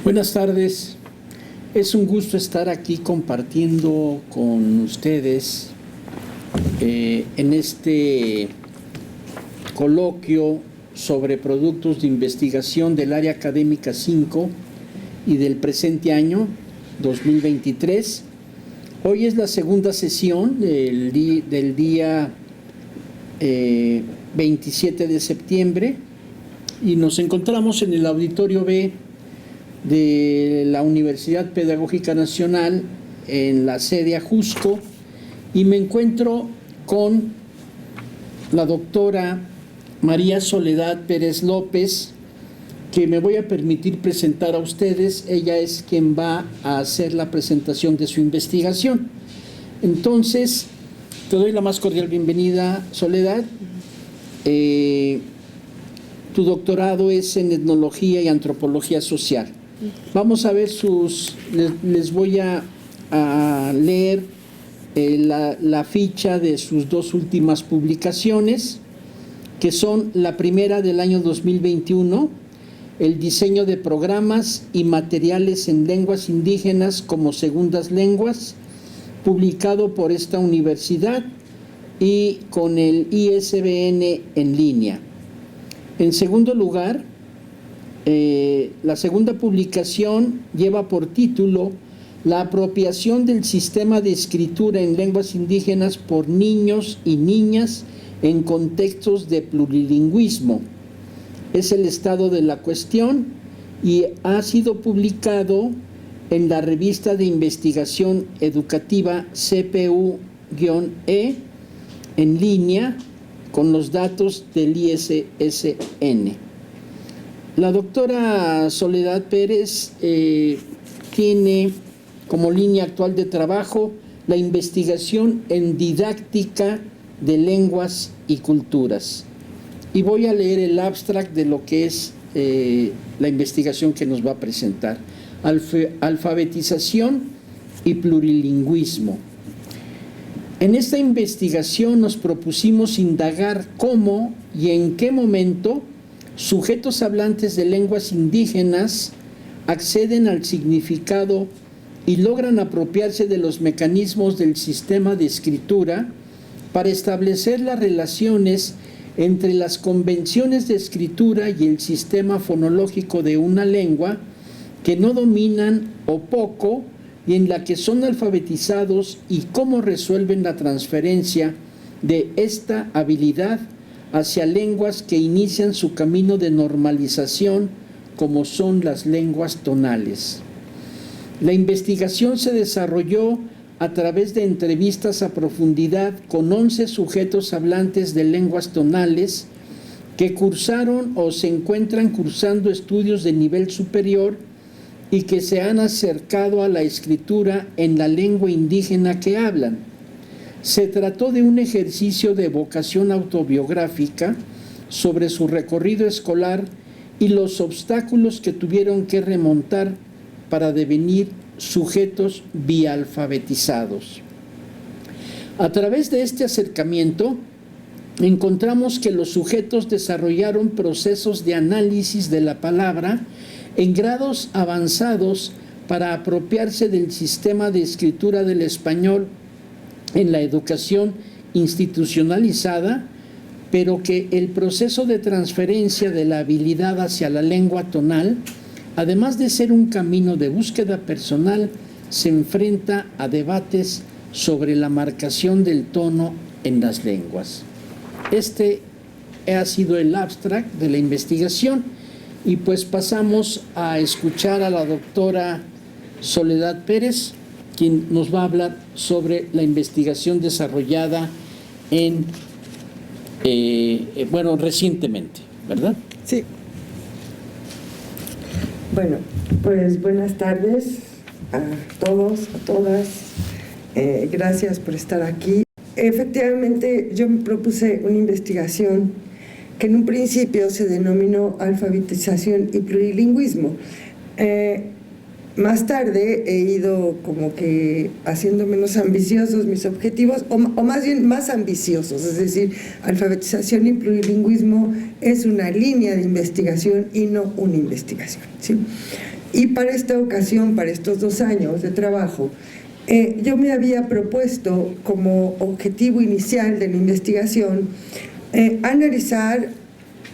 Buenas tardes. Es un gusto estar aquí compartiendo con ustedes en este coloquio sobre productos de investigación del área académica 5 y del presente año 2023. Hoy es la segunda sesión del día 27 de septiembre y nos encontramos en el Auditorio B de la Universidad Pedagógica Nacional en la sede Ajusco, y me encuentro con la doctora María Soledad Pérez López, que me voy a permitir presentar a ustedes. Ella es quien va a hacer la presentación de su investigación. Entonces, te doy la más cordial bienvenida, Soledad. Tu doctorado es en etnología y antropología social. Vamos a ver les voy a leer la ficha de sus dos últimas publicaciones, que son la primera del año 2021, el diseño de programas y materiales en lenguas indígenas como segundas lenguas, publicado por esta universidad y con el ISBN en línea. En segundo lugar, la segunda publicación lleva por título La apropiación del sistema de escritura en lenguas indígenas por niños y niñas en contextos de plurilingüismo. Es el estado de la cuestión y ha sido publicado en la revista de investigación educativa CPU-E en línea con los datos del ISSN. La doctora Soledad Pérez tiene como línea actual de trabajo la investigación en didáctica de lenguas y culturas. Y voy a leer el abstract de lo que es la investigación que nos va a presentar. Alfabetización y plurilingüismo. En esta investigación nos propusimos indagar cómo y en qué momento sujetos hablantes de lenguas indígenas acceden al significado y logran apropiarse de los mecanismos del sistema de escritura para establecer las relaciones entre las convenciones de escritura y el sistema fonológico de una lengua que no dominan o poco y en la que son alfabetizados, y cómo resuelven la transferencia de esta habilidad hacia lenguas que inician su camino de normalización, como son las lenguas tonales. La investigación se desarrolló a través de entrevistas a profundidad con 11 sujetos hablantes de lenguas tonales que cursaron o se encuentran cursando estudios de nivel superior y que se han acercado a la escritura en la lengua indígena que hablan. Se trató de un ejercicio de evocación autobiográfica sobre su recorrido escolar y los obstáculos que tuvieron que remontar para devenir sujetos bialfabetizados. A través de este acercamiento, encontramos que los sujetos desarrollaron procesos de análisis de la palabra en grados avanzados para apropiarse del sistema de escritura del español en la educación institucionalizada, pero que el proceso de transferencia de la habilidad hacia la lengua tonal, además de ser un camino de búsqueda personal, se enfrenta a debates sobre la marcación del tono en las lenguas. Este ha sido el abstract de la investigación, y pues pasamos a escuchar a la doctora Soledad Pérez, quien nos va a hablar sobre la investigación desarrollada recientemente, ¿verdad? Sí. Bueno, pues buenas tardes a todos, a todas. Gracias por estar aquí. Efectivamente, yo me propuse una investigación que en un principio se denominó alfabetización y plurilingüismo. Más tarde he ido como que haciendo menos ambiciosos mis objetivos, o más bien más ambiciosos, es decir, alfabetización y plurilingüismo es una línea de investigación y no una investigación, ¿sí? Y para esta ocasión, para estos 2 años de trabajo, yo me había propuesto como objetivo inicial de la investigación analizar,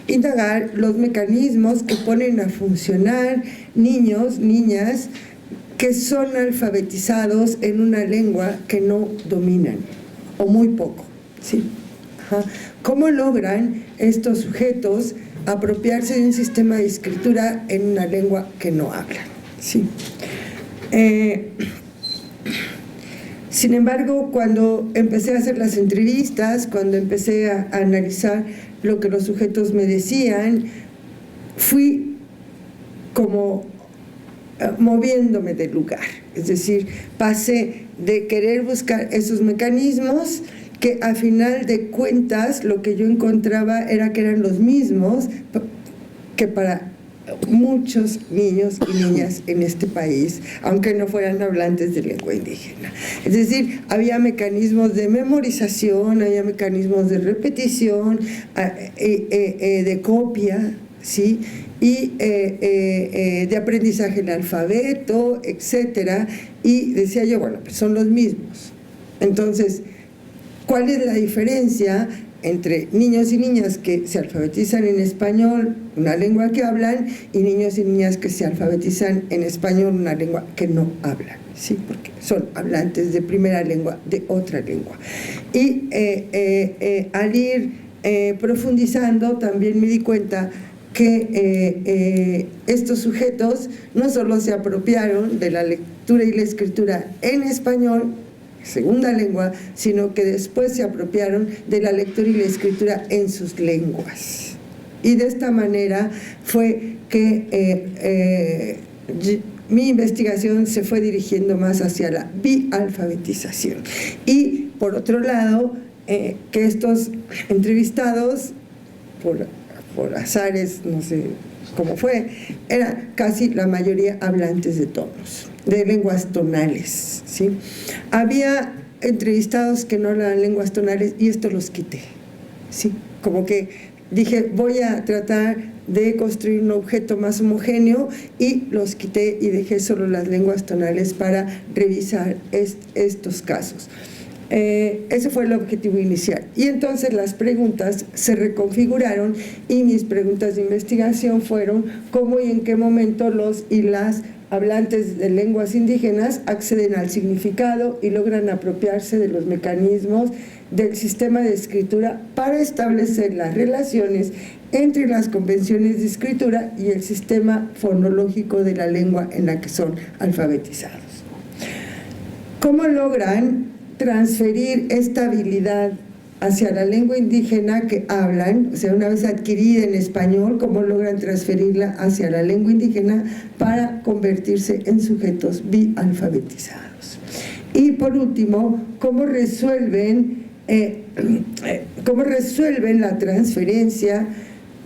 indagar los mecanismos que ponen a funcionar niños, niñas que son alfabetizados en una lengua que no dominan, o muy poco, ¿sí? ¿Cómo logran estos sujetos apropiarse de un sistema de escritura en una lengua que no hablan? ¿Sí? Sin embargo, cuando empecé a hacer las entrevistas, cuando empecé a analizar lo que los sujetos me decían, fui como moviéndome del lugar. Es decir, pasé de querer buscar esos mecanismos que a final de cuentas lo que yo encontraba era que eran los mismos que para muchos niños y niñas en este país, aunque no fueran hablantes de lengua indígena. Es decir, había mecanismos de memorización, había mecanismos de repetición, de copia, ¿sí? Y de aprendizaje del alfabeto, etcétera. Y decía yo, bueno, pues son los mismos. Entonces, ¿cuál es la diferencia entre niños y niñas que se alfabetizan en español, una lengua que hablan, y niños y niñas que se alfabetizan en español, una lengua que no hablan? Sí, porque son hablantes de primera lengua, de otra lengua. Y al ir profundizando, también me di cuenta que estos sujetos no solo se apropiaron de la lectura y la escritura en español, segunda lengua, sino que después se apropiaron de la lectura y la escritura en sus lenguas. Y de esta manera fue que mi investigación se fue dirigiendo más hacia la bialfabetización. Y por otro lado, que estos entrevistados, por azares, no sé cómo fue, era casi la mayoría hablantes de tonos, de lenguas tonales, ¿sí? Había entrevistados que no hablaban lenguas tonales y esto los quité, ¿sí? Como que dije, voy a tratar de construir un objeto más homogéneo, y los quité y dejé solo las lenguas tonales para revisar estos casos. Ese fue el objetivo inicial. Y entonces las preguntas se reconfiguraron, y mis preguntas de investigación fueron cómo y en qué momento los y las hablantes de lenguas indígenas acceden al significado y logran apropiarse de los mecanismos del sistema de escritura para establecer las relaciones entre las convenciones de escritura y el sistema fonológico de la lengua en la que son alfabetizados. ¿Cómo logran transferir esta habilidad hacia la lengua indígena que hablan? O sea, una vez adquirida en español, ¿cómo logran transferirla hacia la lengua indígena para convertirse en sujetos bialfabetizados? Y por último, ¿cómo resuelven la transferencia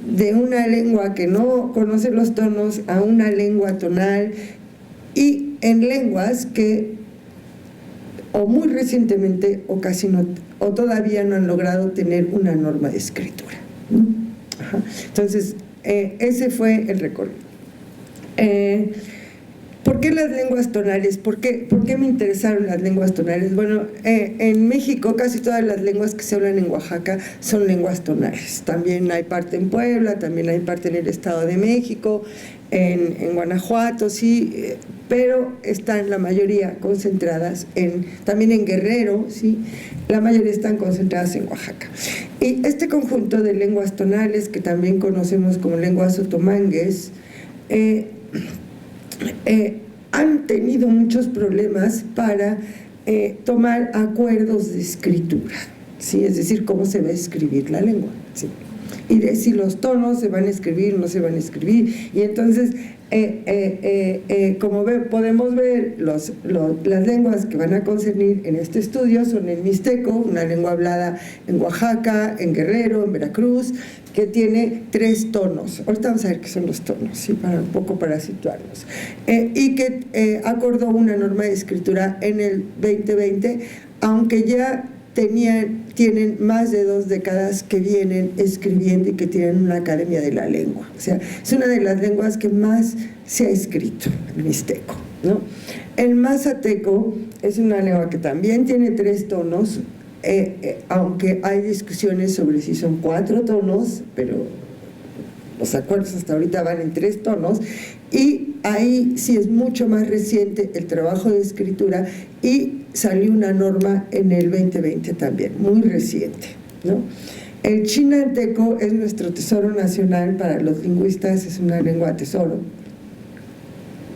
de una lengua que no conoce los tonos a una lengua tonal, y en lenguas que o muy recientemente o casi no, o todavía no han logrado tener una norma de escritura? Entonces, ese fue el recorrido. ¿Por qué las lenguas tonales? ¿Por qué me interesaron las lenguas tonales? Bueno, en México casi todas las lenguas que se hablan en Oaxaca son lenguas tonales. También hay parte en Puebla, también hay parte en el Estado de México, en Guanajuato, sí, pero están la mayoría concentradas también en Guerrero, sí, la mayoría están concentradas en Oaxaca. Y este conjunto de lenguas tonales, que también conocemos como lenguas otomangues, han tenido muchos problemas para tomar acuerdos de escritura, ¿sí? Es decir, cómo se va a escribir la lengua, ¿sí? Y de si los tonos se van a escribir, no se van a escribir. Y entonces, como podemos ver, las lenguas que van a concernir en este estudio son el mixteco, una lengua hablada en Oaxaca, en Guerrero, en Veracruz, que tiene 3 tonos. Ahorita vamos a ver qué son los tonos, ¿sí? Un poco para situarnos. Y que acordó una norma de escritura en el 2020, aunque ya tienen más de 2 décadas que vienen escribiendo y que tienen una academia de la lengua. O sea, es una de las lenguas que más se ha escrito, el mixteco, ¿no? El mazateco es una lengua que también tiene 3 tonos, aunque hay discusiones sobre si son 4 tonos, pero los acuerdos hasta ahorita van en 3 tonos, y ahí sí es mucho más reciente el trabajo de escritura, y salió una norma en el 2020 también, muy reciente, ¿no? El chinanteco es nuestro tesoro nacional para los lingüistas, es una lengua tesoro,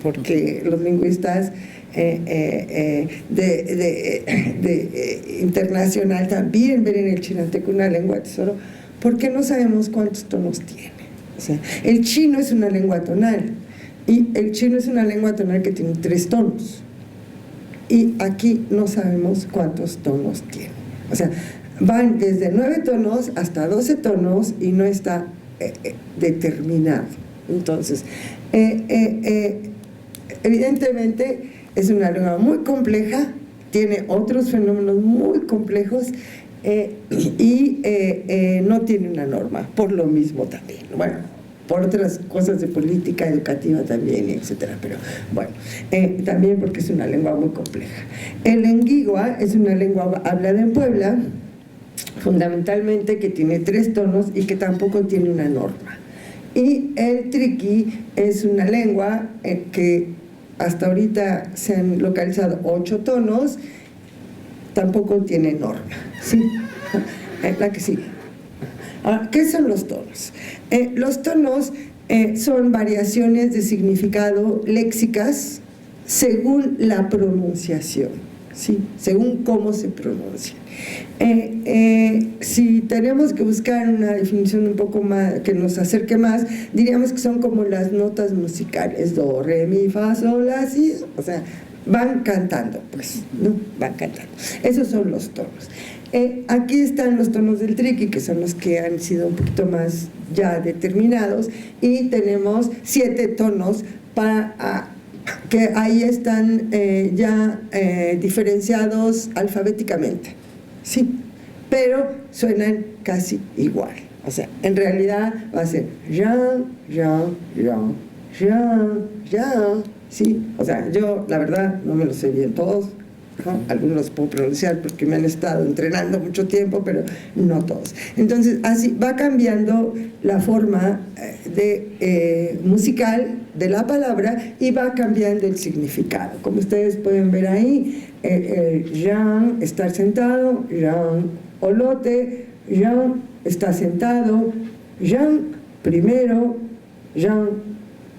porque los lingüistas internacional también ven en el chinanteco una lengua tesoro, porque no sabemos cuántos tonos tiene. O sea, el chino es una lengua tonal, y el chino es una lengua tonal que tiene 3 tonos, y aquí no sabemos cuántos tonos tiene. O sea, van desde 9 tonos hasta 12 tonos y no está determinado. Entonces, evidentemente es una lengua muy compleja, tiene otros fenómenos muy complejos, y no tiene una norma, por lo mismo también. Bueno, por otras cosas de política educativa también, etcétera, pero bueno, también porque es una lengua muy compleja. El lenguigua es una lengua hablada en Puebla, fundamentalmente, que tiene 3 tonos y que tampoco tiene una norma. Y el triqui es una lengua que hasta ahorita se han localizado 8 tonos, tampoco tiene norma, ¿sí? La que sigue. ¿Qué son los tonos? Los tonos son variaciones de significado léxicas según la pronunciación, ¿sí? Según cómo se pronuncia. Si tenemos que buscar una definición un poco más, que nos acerque más, diríamos que son como las notas musicales: do, re, mi, fa, sol, la, si. O sea, van cantando, pues, ¿no? Van cantando. Esos son los tonos. Aquí están los tonos del triqui, que son los que han sido un poquito más ya determinados, y tenemos 7 tonos que ahí están ya diferenciados alfabéticamente, sí, pero suenan casi igual. O sea, en realidad va a ser ya, ya, ya, ya, ya, sí. O sea, yo la verdad no me los sé bien todos, ¿no? Algunos los puedo pronunciar porque me han estado entrenando mucho tiempo, pero no todos. Entonces, así va cambiando la forma musical de la palabra, y va cambiando el significado. Como ustedes pueden ver ahí, Jean, estar sentado, Jean, olote, Jean, está sentado, Jean, primero, Jean,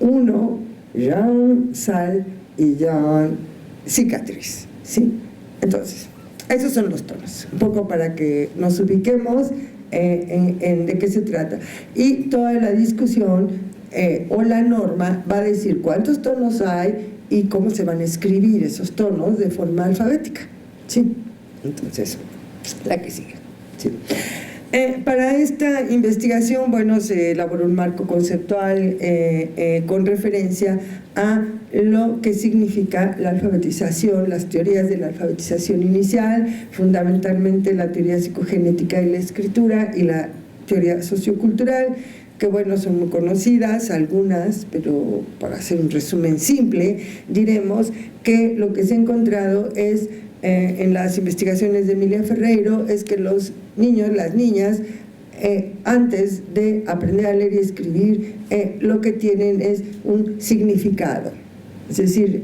1, Jean, sal, y Jean, cicatriz, ¿sí? Entonces, esos son los tonos, un poco para que nos ubiquemos en de qué se trata. Y toda la discusión o la norma va a decir cuántos tonos hay y cómo se van a escribir esos tonos de forma alfabética, ¿sí? Entonces, la que sigue, ¿sí? Para esta investigación, bueno, se elaboró un marco conceptual con referencia a lo que significa la alfabetización, las teorías de la alfabetización inicial, fundamentalmente la teoría psicogenética de la escritura y la teoría sociocultural, que bueno, son muy conocidas, algunas, pero para hacer un resumen simple, diremos que lo que se ha encontrado es, en las investigaciones de Emilia Ferreiro, es que los niños, las niñas, antes de aprender a leer y escribir, lo que tienen es un significado. Es decir,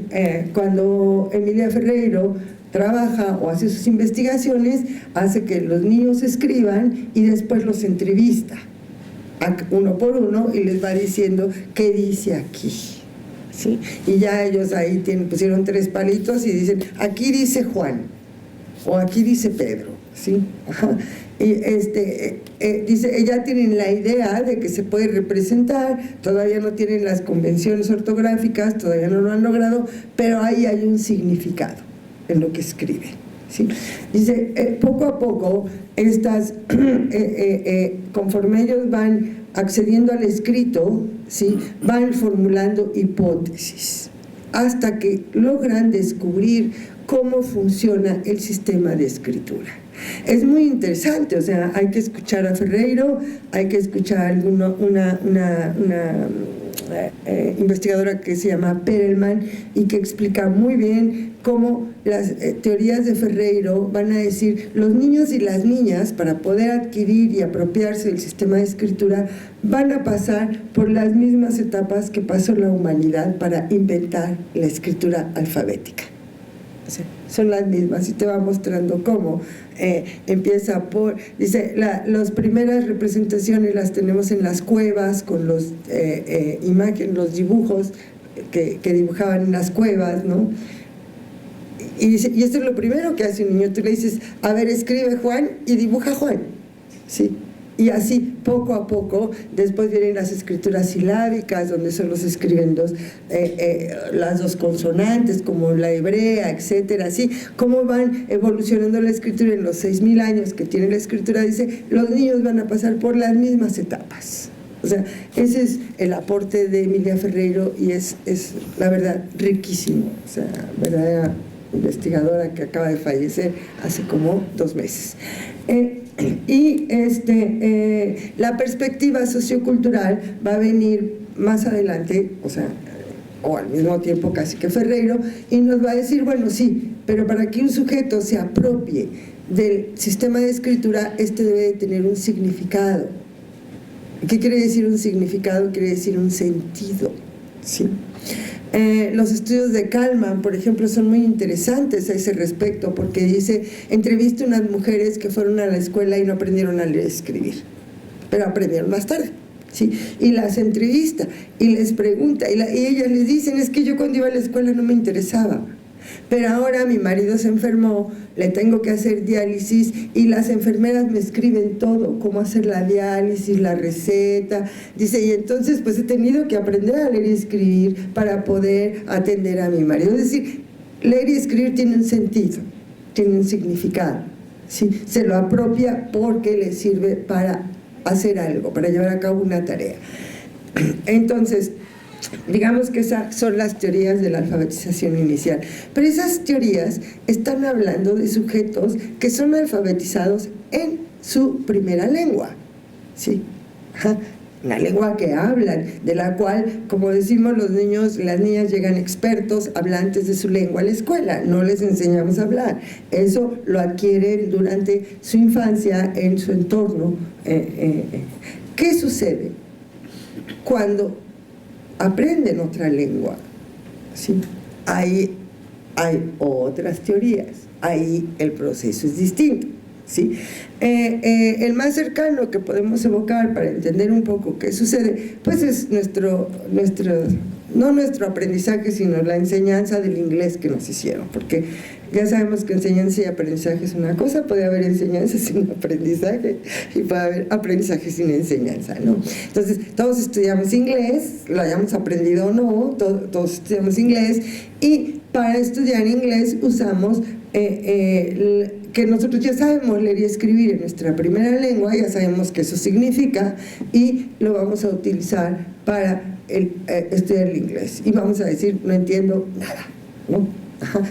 cuando Emilia Ferreiro trabaja o hace sus investigaciones, hace que los niños escriban y después los entrevista uno por uno y les va diciendo qué dice aquí, ¿sí? Y ya ellos ahí pusieron 3 palitos y dicen, aquí dice Juan o aquí dice Pedro, ¿sí? Ajá. Y dice, ya tienen la idea de que se puede representar, todavía no tienen las convenciones ortográficas, todavía no lo han logrado, pero ahí hay un significado en lo que escriben, ¿sí? Dice, poco a poco, conforme ellos van accediendo al escrito, ¿sí?, van formulando hipótesis, hasta que logran descubrir cómo funciona el sistema de escritura. Es muy interesante, o sea, hay que escuchar a Ferreiro, hay que escuchar una investigadora que se llama Perelman y que explica muy bien cómo las teorías de Ferreiro van a decir los niños y las niñas, para poder adquirir y apropiarse del sistema de escritura, van a pasar por las mismas etapas que pasó la humanidad para inventar la escritura alfabética. O sea, son las mismas, y te va mostrando cómo empieza por, dice, las primeras representaciones las tenemos en las cuevas con los imágenes, los dibujos que dibujaban en las cuevas, ¿no? Y dice, y esto es lo primero que hace un niño, tú le dices, a ver, escribe Juan, y dibuja Juan, ¿sí? Y así, poco a poco, después vienen las escrituras silábicas, donde solo se escriben las dos consonantes, como la hebrea, etcétera. Así, cómo van evolucionando la escritura en los 6,000 años que tiene la escritura, dice, los niños van a pasar por las mismas etapas. O sea, ese es el aporte de Emilia Ferreiro, y es la verdad, riquísimo. O sea, verdadera investigadora que acaba de fallecer hace como 2 meses. Y la perspectiva sociocultural va a venir más adelante, o sea, o al mismo tiempo casi que Ferreiro, y nos va a decir, bueno, sí, pero para que un sujeto se apropie del sistema de escritura, debe de tener un significado. ¿Qué quiere decir un significado? Quiere decir un sentido, ¿sí? Los estudios de Kalman, por ejemplo, son muy interesantes a ese respecto, porque dice, entrevista a unas mujeres que fueron a la escuela y no aprendieron a leer y escribir, pero aprendieron más tarde, ¿sí? Y las entrevista y les pregunta, y ellas les dicen, es que yo cuando iba a la escuela no me interesaba, pero ahora mi marido se enfermó, le tengo que hacer diálisis y las enfermeras me escriben todo, cómo hacer la diálisis, la receta, dice, y entonces pues he tenido que aprender a leer y escribir para poder atender a mi marido. Es decir, leer y escribir tiene un sentido, tiene un significado, ¿sí? Se lo apropia porque le sirve para hacer algo, para llevar a cabo una tarea. Entonces, digamos que esas son las teorías de la alfabetización inicial, pero esas teorías están hablando de sujetos que son alfabetizados en su primera lengua, ¿sí? Una lengua que hablan, de la cual, como decimos los niños, las niñas llegan expertos, hablantes de su lengua a la escuela, no les enseñamos a hablar, eso lo adquieren durante su infancia en su entorno. ¿Qué sucede cuando aprenden otra lengua? ¿Sí? Ahí hay otras teorías, ahí el proceso es distinto, ¿sí? El más cercano que podemos evocar para entender un poco qué sucede, pues es no nuestro aprendizaje, sino la enseñanza del inglés que nos hicieron, porque ya sabemos que enseñanza y aprendizaje es una cosa, puede haber enseñanza sin aprendizaje y puede haber aprendizaje sin enseñanza, ¿no? Entonces, todos estudiamos inglés, lo hayamos aprendido o no, todos estudiamos inglés, y para estudiar inglés usamos que nosotros ya sabemos leer y escribir en nuestra primera lengua, ya sabemos qué eso significa, y lo vamos a utilizar para estudiar el inglés. Y vamos a decir, no entiendo nada, ¿no?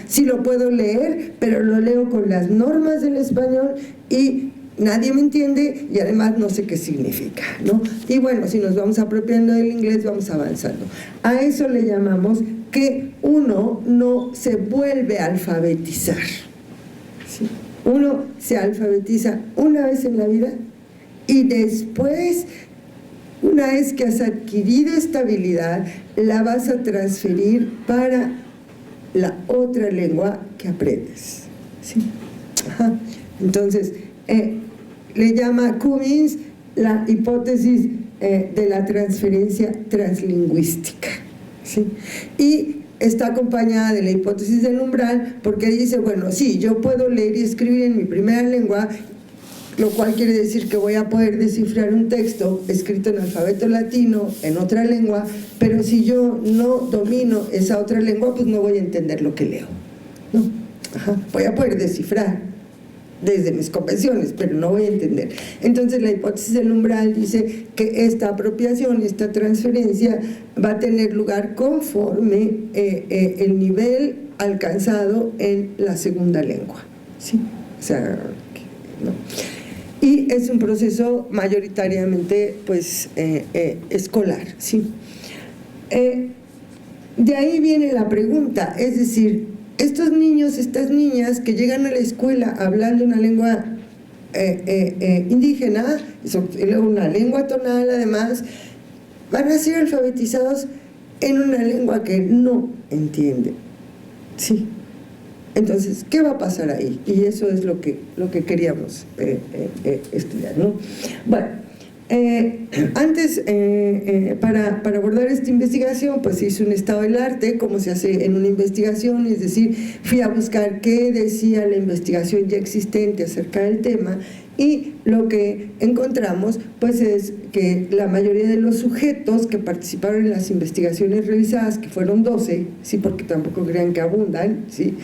Sí lo puedo leer, pero lo leo con las normas del español y nadie me entiende, y además no sé qué significa, ¿no? Y bueno, si nos vamos apropiando del inglés, vamos avanzando. A eso le llamamos que uno no se vuelve a alfabetizar, ¿sí? Uno se alfabetiza una vez en la vida y después, una vez que has adquirido esta habilidad, la vas a transferir para la otra lengua que aprendes, ¿sí? Entonces, le llama Cummins la hipótesis de la transferencia translingüística, ¿sí? Y está acompañada de la hipótesis del umbral, porque dice, bueno, sí, yo puedo leer y escribir en mi primera lengua, lo cual quiere decir que voy a poder descifrar un texto escrito en alfabeto latino, en otra lengua, pero si yo no domino esa otra lengua, pues no voy a entender lo que leo, ¿no? Voy a poder descifrar desde mis convenciones, pero no voy a entender. Entonces la hipótesis del umbral dice que esta apropiación, esta transferencia va a tener lugar conforme el nivel alcanzado en la segunda lengua, ¿sí? O sea, ¿no? Y es un proceso mayoritariamente pues, escolar, ¿sí? De ahí viene la pregunta, es decir, estos niños, estas niñas que llegan a la escuela hablando una lengua indígena, una lengua tonal además, van a ser alfabetizados en una lengua que no entienden, ¿sí? Entonces, ¿qué va a pasar ahí? Y eso es lo que queríamos estudiar, ¿no? Bueno, antes, para abordar esta investigación, pues hice un estado del arte, como se hace en una investigación, es decir, fui a buscar qué decía la investigación ya existente acerca del tema, y lo que encontramos pues es que la mayoría de los sujetos que participaron en las investigaciones revisadas, que fueron 12, sí, porque tampoco crean que abundan, sí,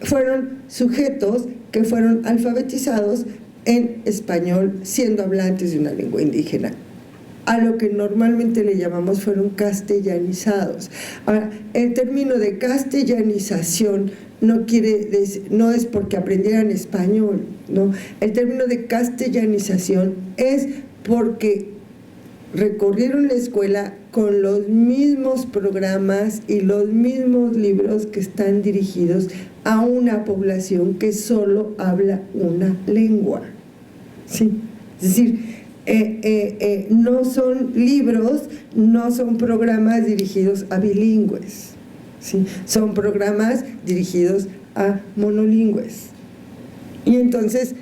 fueron sujetos que fueron alfabetizados en español siendo hablantes de una lengua indígena. A lo que normalmente le llamamos fueron castellanizados. Ahora, el término de castellanización no quiere decir, no es porque aprendieran español, ¿no? El término de castellanización es porque recorrieron la escuela con los mismos programas y los mismos libros que están dirigidos a una población que solo habla una lengua, ¿sí? Es decir, no son libros, no son programas dirigidos a bilingües, ¿sí? Son programas dirigidos a monolingües. Y entonces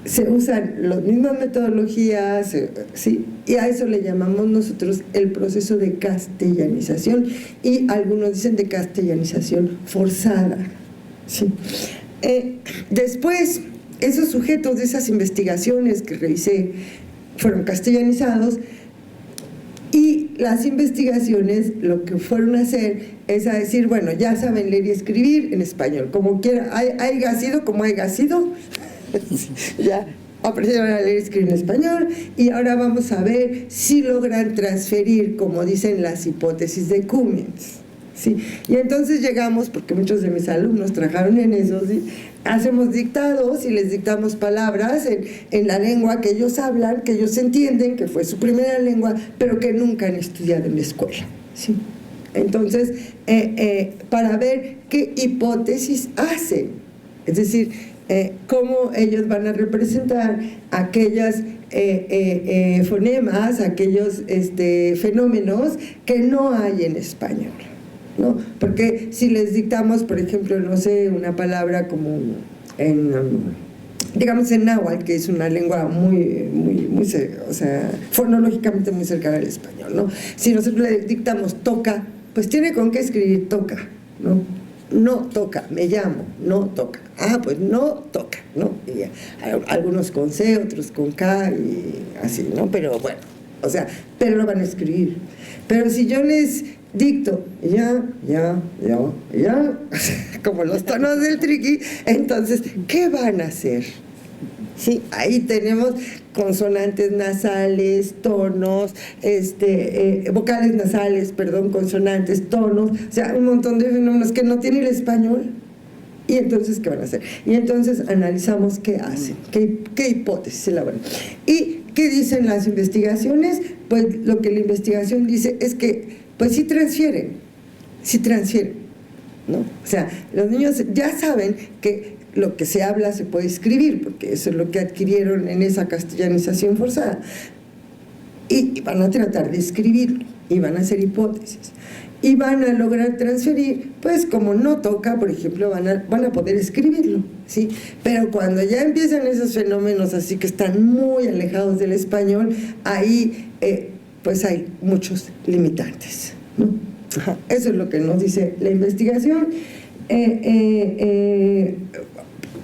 se usan las mismas metodologías, ¿sí? Y a eso le llamamos nosotros el proceso de castellanización, y algunos dicen de castellanización forzada, ¿sí? Después, esos sujetos de esas investigaciones que revisé fueron castellanizados, y las investigaciones lo que fueron a hacer es a decir, bueno, ya saben leer y escribir en español, como quiera, haya sido como haya sido, ya aprendieron a leer y escribir en español, y ahora vamos a ver si logran transferir, como dicen las hipótesis de Cummins, ¿sí? Y entonces llegamos, porque muchos de mis alumnos trabajaron en eso, ¿sí? Hacemos dictados y les dictamos palabras en la lengua que ellos hablan, que ellos entienden, que fue su primera lengua, pero que nunca han estudiado en la escuela, ¿sí? Entonces, para ver qué hipótesis hacen, es decir, cómo ellos van a representar aquellas fonemas, aquellos fenómenos que no hay en español, ¿no? Porque si les dictamos, por ejemplo, no sé, una palabra como digamos en náhuatl, que es una lengua muy, o sea, fonológicamente muy cercana al español, ¿no? Si nosotros le dictamos toca, pues tiene con qué escribir toca, ¿no? No toca, me llamo, no toca. Ah, pues no toca, ¿no? Y algunos con C, otros con K y así, ¿no? Pero bueno, o sea, pero lo van a escribir. Pero si yo les dicto ya, como los tonos del triqui, entonces, ¿qué van a hacer? Sí, ahí tenemos consonantes nasales, tonos, vocales nasales, perdón, consonantes, tonos, o sea, un montón de fenómenos que no tiene el español. Y entonces, ¿qué van a hacer? Y entonces analizamos qué hacen, qué hipótesis elaboran. ¿Y qué dicen las investigaciones? Pues lo que la investigación dice es que, pues sí transfieren, ¿no? O sea, los niños ya saben que lo que se habla se puede escribir, porque eso es lo que adquirieron en esa castellanización forzada, y van a tratar de escribirlo, y van a hacer hipótesis, y van a lograr transferir, pues como no toca, por ejemplo, van a poder escribirlo, ¿sí? Pero cuando ya empiezan esos fenómenos así que están muy alejados del español, ahí pues hay muchos limitantes, ¿no? Eso es lo que nos dice la investigación.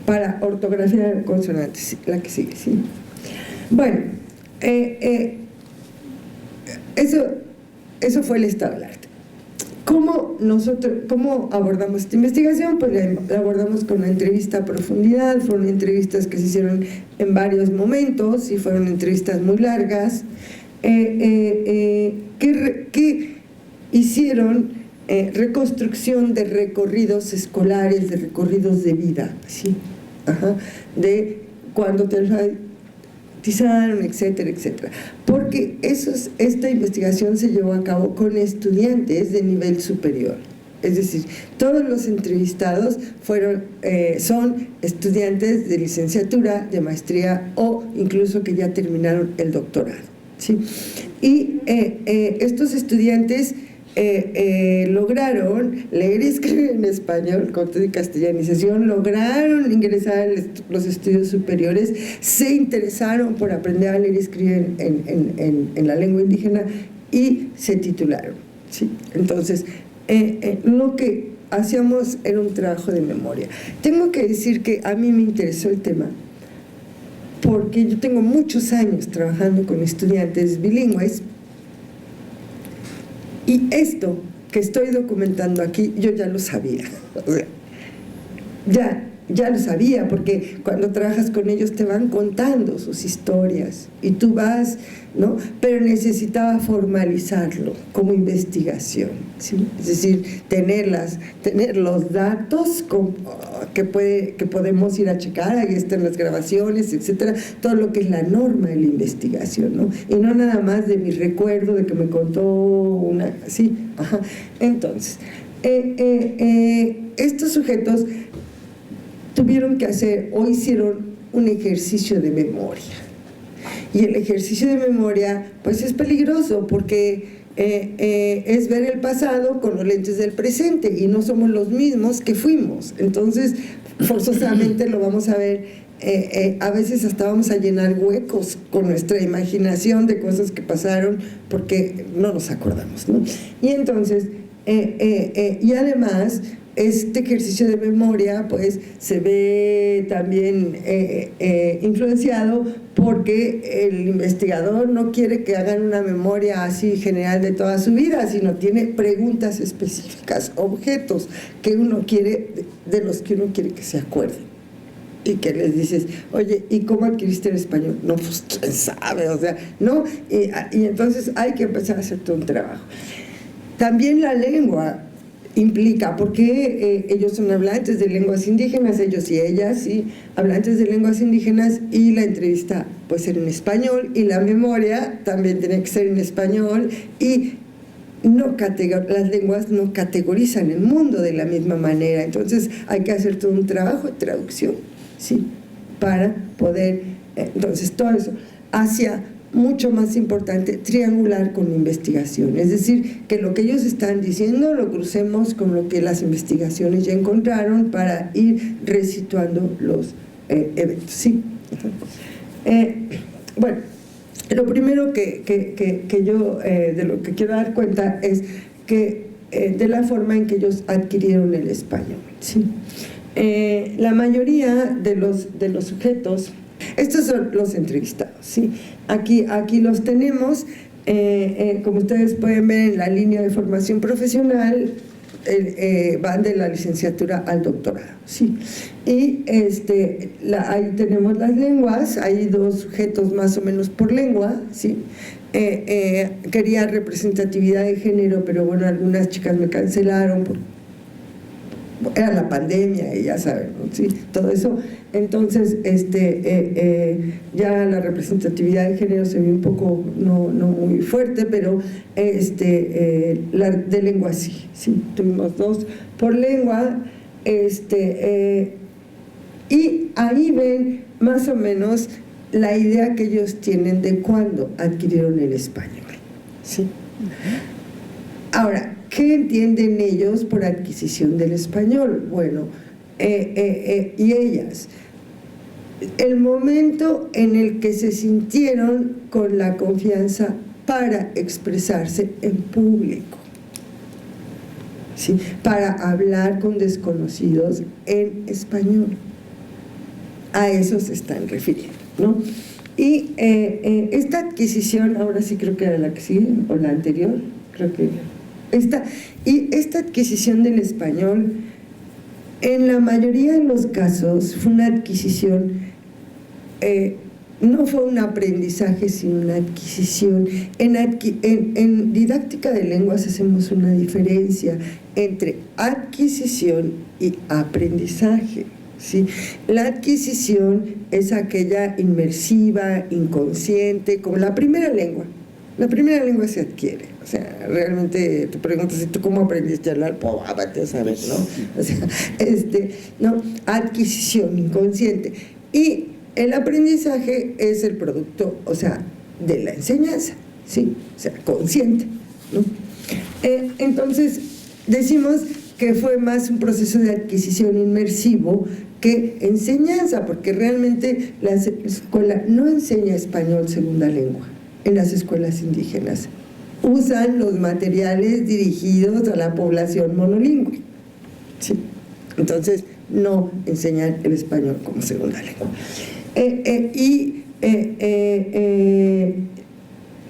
Para ortografía consonantes, la que sigue, ¿sí? Bueno, eso fue el estado del arte. ¿Cómo abordamos esta investigación? Pues la abordamos con una entrevista a profundidad. Fueron entrevistas que se hicieron en varios momentos y fueron entrevistas muy largas, que hicieron reconstrucción de recorridos escolares, de recorridos de vida, ¿sí? de cuando te alfabetizaron, etcétera, etcétera. Porque esta investigación se llevó a cabo con estudiantes de nivel superior. Es decir, todos los entrevistados son estudiantes de licenciatura, de maestría o incluso que ya terminaron el doctorado, ¿sí? Y estos estudiantes lograron leer y escribir en español, con toda castellanización, lograron ingresar a los estudios superiores, se interesaron por aprender a leer y escribir en la lengua indígena y se titularon, ¿sí? Entonces, lo que hacíamos era un trabajo de memoria. Tengo que decir que a mí me interesó el tema porque yo tengo muchos años trabajando con estudiantes bilingües y esto que estoy documentando aquí yo ya lo sabía. O sea, ya lo sabía, porque cuando trabajas con ellos te van contando sus historias y tú vas, ¿no? Pero necesitaba formalizarlo como investigación, ¿sí? Es decir, tener los datos que podemos ir a checar, ahí están las grabaciones, etcétera, todo lo que es la norma de la investigación, ¿no? Y no nada más de mi recuerdo de que me contó una, sí, ajá. Entonces, estos sujetos tuvieron que hacer o hicieron un ejercicio de memoria. Y el ejercicio de memoria pues es peligroso porque es ver el pasado con los lentes del presente y no somos los mismos que fuimos. Entonces forzosamente lo vamos a ver, a veces hasta vamos a llenar huecos con nuestra imaginación de cosas que pasaron porque no nos acordamos, ¿no? Y entonces, y además este ejercicio de memoria pues se ve también influenciado porque el investigador no quiere que hagan una memoria así general de toda su vida, sino tiene preguntas específicas, objetos que uno quiere, de los que uno quiere que se acuerden. Y que les dices, oye, ¿y cómo adquiriste el español? No, pues quién sabe, o sea, ¿no? Y entonces hay que empezar a hacer todo un trabajo. También la lengua implica, porque ellos son hablantes de lenguas indígenas, ellos y ellas, ¿sí? Hablantes de lenguas indígenas, y la entrevista puede ser en español, y la memoria también tiene que ser en español, y las lenguas no categorizan el mundo de la misma manera, entonces hay que hacer todo un trabajo de traducción, ¿sí? Para poder, entonces todo eso hacia mucho más importante, triangular con la investigación, es decir, que lo que ellos están diciendo lo crucemos con lo que las investigaciones ya encontraron para ir resituando los eventos. Sí. Bueno, lo primero que yo de lo que quiero dar cuenta es que de la forma en que ellos adquirieron el español, ¿sí? La mayoría de los sujetos, estos son los entrevistados, ¿sí? Aquí los tenemos, como ustedes pueden ver en la línea de formación profesional, van de la licenciatura al doctorado, ¿sí? Y ahí tenemos las lenguas, hay 2 sujetos más o menos por lengua, ¿sí? Quería representatividad de género, pero bueno, algunas chicas me cancelaron era la pandemia y ya saben, ¿no? Sí, todo eso. Entonces ya la representatividad de género se ve un poco no muy fuerte, pero la de lengua sí, tuvimos 2 por lengua, y ahí ven más o menos la idea que ellos tienen de cuándo adquirieron el español, ¿sí? Ahora, ¿qué entienden ellos por adquisición del español? Bueno, y ellas, el momento en el que se sintieron con la confianza para expresarse en público, ¿sí? Para hablar con desconocidos en español. A eso se están refiriendo, ¿no? Y esta adquisición, ahora sí creo que era la que sigue, o la anterior, creo que esta adquisición del español, en la mayoría de los casos, fue una adquisición, no fue un aprendizaje, sino una adquisición. En didáctica de lenguas hacemos una diferencia entre adquisición y aprendizaje, ¿sí? La adquisición es aquella inmersiva, inconsciente, como la primera lengua. La primera lengua se adquiere. O sea, realmente te preguntas, ¿y tú cómo aprendiste a hablar? Pues vete a saber, ¿no? O sea, ¿no? Adquisición inconsciente. Y el aprendizaje es el producto, o sea, de la enseñanza, ¿sí? O sea, consciente, ¿no? Entonces, decimos que fue más un proceso de adquisición inmersivo que enseñanza, porque realmente la escuela no enseña español segunda lengua en las escuelas indígenas. Usan los materiales dirigidos a la población monolingüe, ¿sí? Entonces, no enseñan el español como segunda lengua.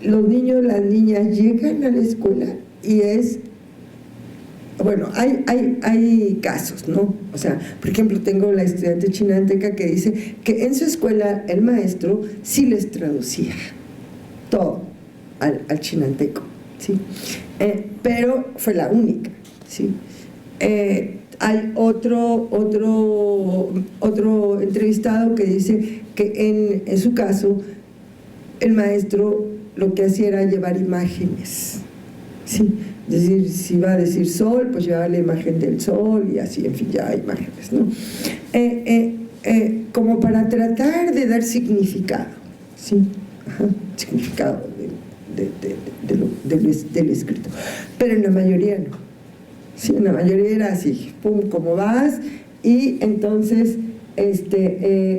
Los niños, las niñas llegan a la escuela y es, bueno, hay casos, ¿no? O sea, por ejemplo, tengo la estudiante chinanteca que dice que en su escuela el maestro sí les traducía todo al chinanteco, ¿sí? Pero fue la única, ¿sí? Hay otro entrevistado que dice que en su caso el maestro lo que hacía era llevar imágenes, ¿sí? Es decir, si iba a decir sol, pues llevaba la imagen del sol y así, en fin, ya hay imágenes, ¿no? Como para tratar de dar significado, ¿sí? Ajá, significado del escrito, pero en la mayoría no. Sí, en la mayoría era así, pum, como vas, y entonces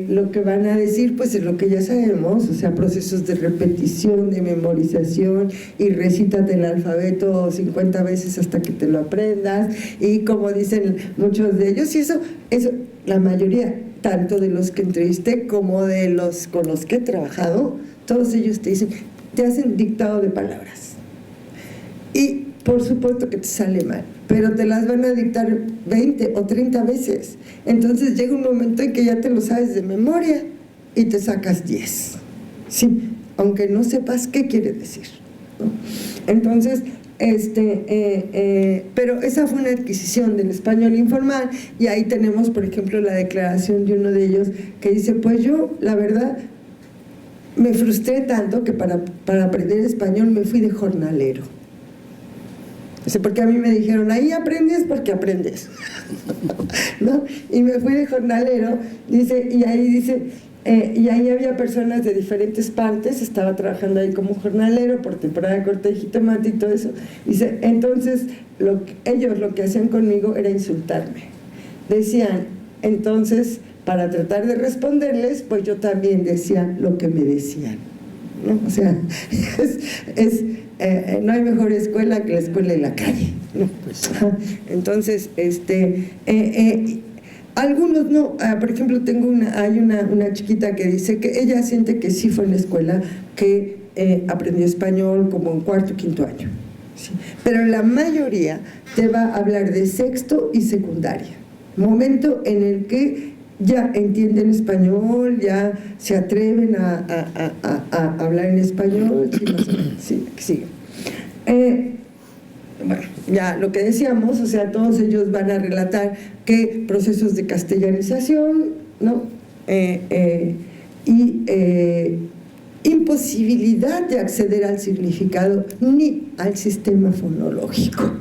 lo que van a decir pues es lo que ya sabemos, o sea, procesos de repetición, de memorización, y recítate el alfabeto 50 veces hasta que te lo aprendas, y como dicen muchos de ellos, y eso la mayoría, tanto de los que entrevisté como de los con los que he trabajado, todos ellos te dicen, te hacen dictado de palabras, y por supuesto que te sale mal, pero te las van a dictar 20 o 30 veces. Entonces llega un momento en que ya te lo sabes de memoria y te sacas 10, ¿sí? Aunque no sepas qué quiere decir, ¿no? Entonces, pero esa fue una adquisición del español informal, y ahí tenemos, por ejemplo, la declaración de uno de ellos que dice, pues yo, la verdad, me frustré tanto que para aprender español me fui de jornalero. Porque a mí me dijeron, ahí aprendes porque aprendes, ¿no? Y me fui de jornalero, dice, y ahí había personas de diferentes partes, estaba trabajando ahí como jornalero por temporada de corte de jitomate y todo eso. Dice, entonces ellos lo que hacían conmigo era insultarme. Decían, entonces, para tratar de responderles, pues yo también decía lo que me decían, ¿no? O sea, no hay mejor escuela que la escuela de la calle, ¿no? Entonces, algunos no. Por ejemplo, hay una chiquita que dice que ella siente que sí fue en la escuela, que aprendió español como en cuarto o quinto año, ¿sí? Pero la mayoría te va a hablar de sexto y secundaria, momento en el que ya entienden español, ya se atreven a hablar en español, sí, más o menos, sí, sigue. Bueno, ya lo que decíamos, o sea, todos ellos van a relatar que procesos de castellanización, ¿no? Imposibilidad de acceder al significado ni al sistema fonológico,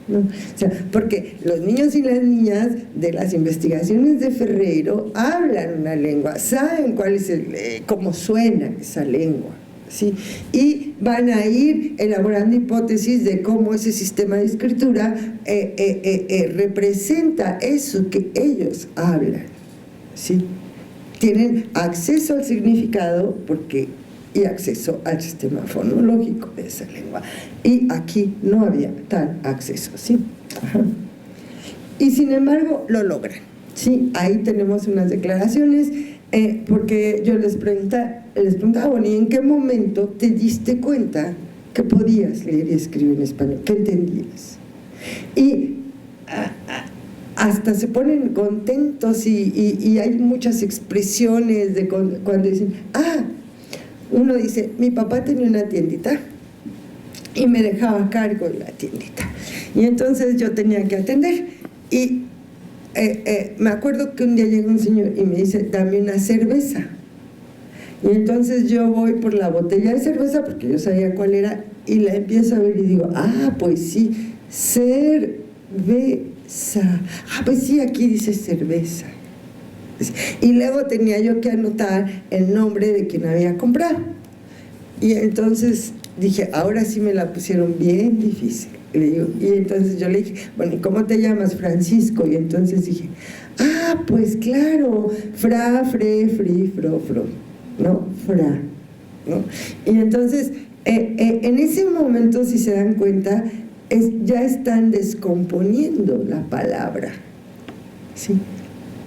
¿no? O sea, porque los niños y las niñas de las investigaciones de Ferreiro hablan una lengua, saben cuál es cómo suena esa lengua, ¿sí? Y van a ir elaborando hipótesis de cómo ese sistema de escritura representa eso que ellos hablan, ¿sí? Tienen acceso al significado y acceso al sistema fonológico de esa lengua, y aquí no había tal acceso, ¿sí? Ajá. Y sin embargo lo logran, ¿sí? Ahí tenemos unas declaraciones, porque yo les preguntaba, bueno, ¿y en qué momento te diste cuenta que podías leer y escribir en español? ¿Qué entendías? Y hasta se ponen contentos, y hay muchas expresiones de cuando dicen, uno dice, mi papá tenía una tiendita y me dejaba a cargo de la tiendita, y entonces yo tenía que atender, y me acuerdo que un día llega un señor y me dice, dame una cerveza. Y entonces yo voy por la botella de cerveza, porque yo sabía cuál era, y la empiezo a ver y digo, pues sí, cerveza. Pues sí, aquí dice cerveza. Y luego tenía yo que anotar el nombre de quien había comprado. Y entonces dije, ahora sí me la pusieron bien difícil. Y entonces yo le dije, bueno, ¿y cómo te llamas? Francisco. Y entonces dije, pues claro, fra, fre, fri, fro, fro, ¿no? Fra, ¿no? Y entonces, en ese momento, si se dan cuenta, ya están descomponiendo la palabra, ¿sí?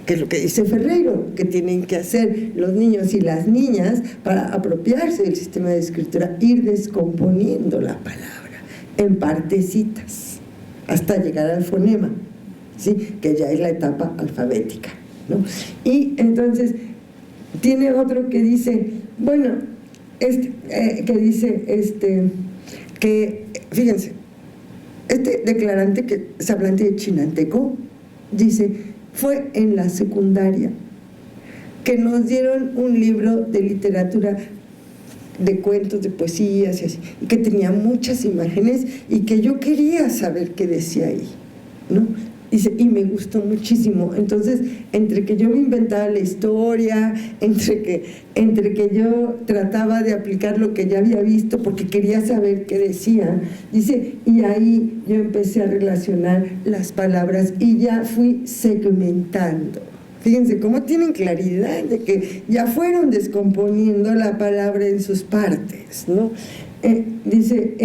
Que es lo que dice Ferreiro, que tienen que hacer los niños y las niñas para apropiarse del sistema de escritura, ir descomponiendo la palabra en partecitas hasta llegar al fonema, ¿sí? Que ya es la etapa alfabética, ¿no? Y entonces tiene otro que dice, bueno, que dice que, fíjense, declarante que es hablante de chinanteco, dice, fue en la secundaria que nos dieron un libro de literatura, de cuentos, de poesías y así, y que tenía muchas imágenes y que yo quería saber qué decía ahí, ¿no? Dice, y me gustó muchísimo. Entonces, entre que yo me inventaba la historia, entre que yo trataba de aplicar lo que ya había visto porque quería saber qué decía, dice, y ahí yo empecé a relacionar las palabras y ya fui segmentando. Fíjense cómo tienen claridad de que ya fueron descomponiendo la palabra en sus partes, ¿no? Dice,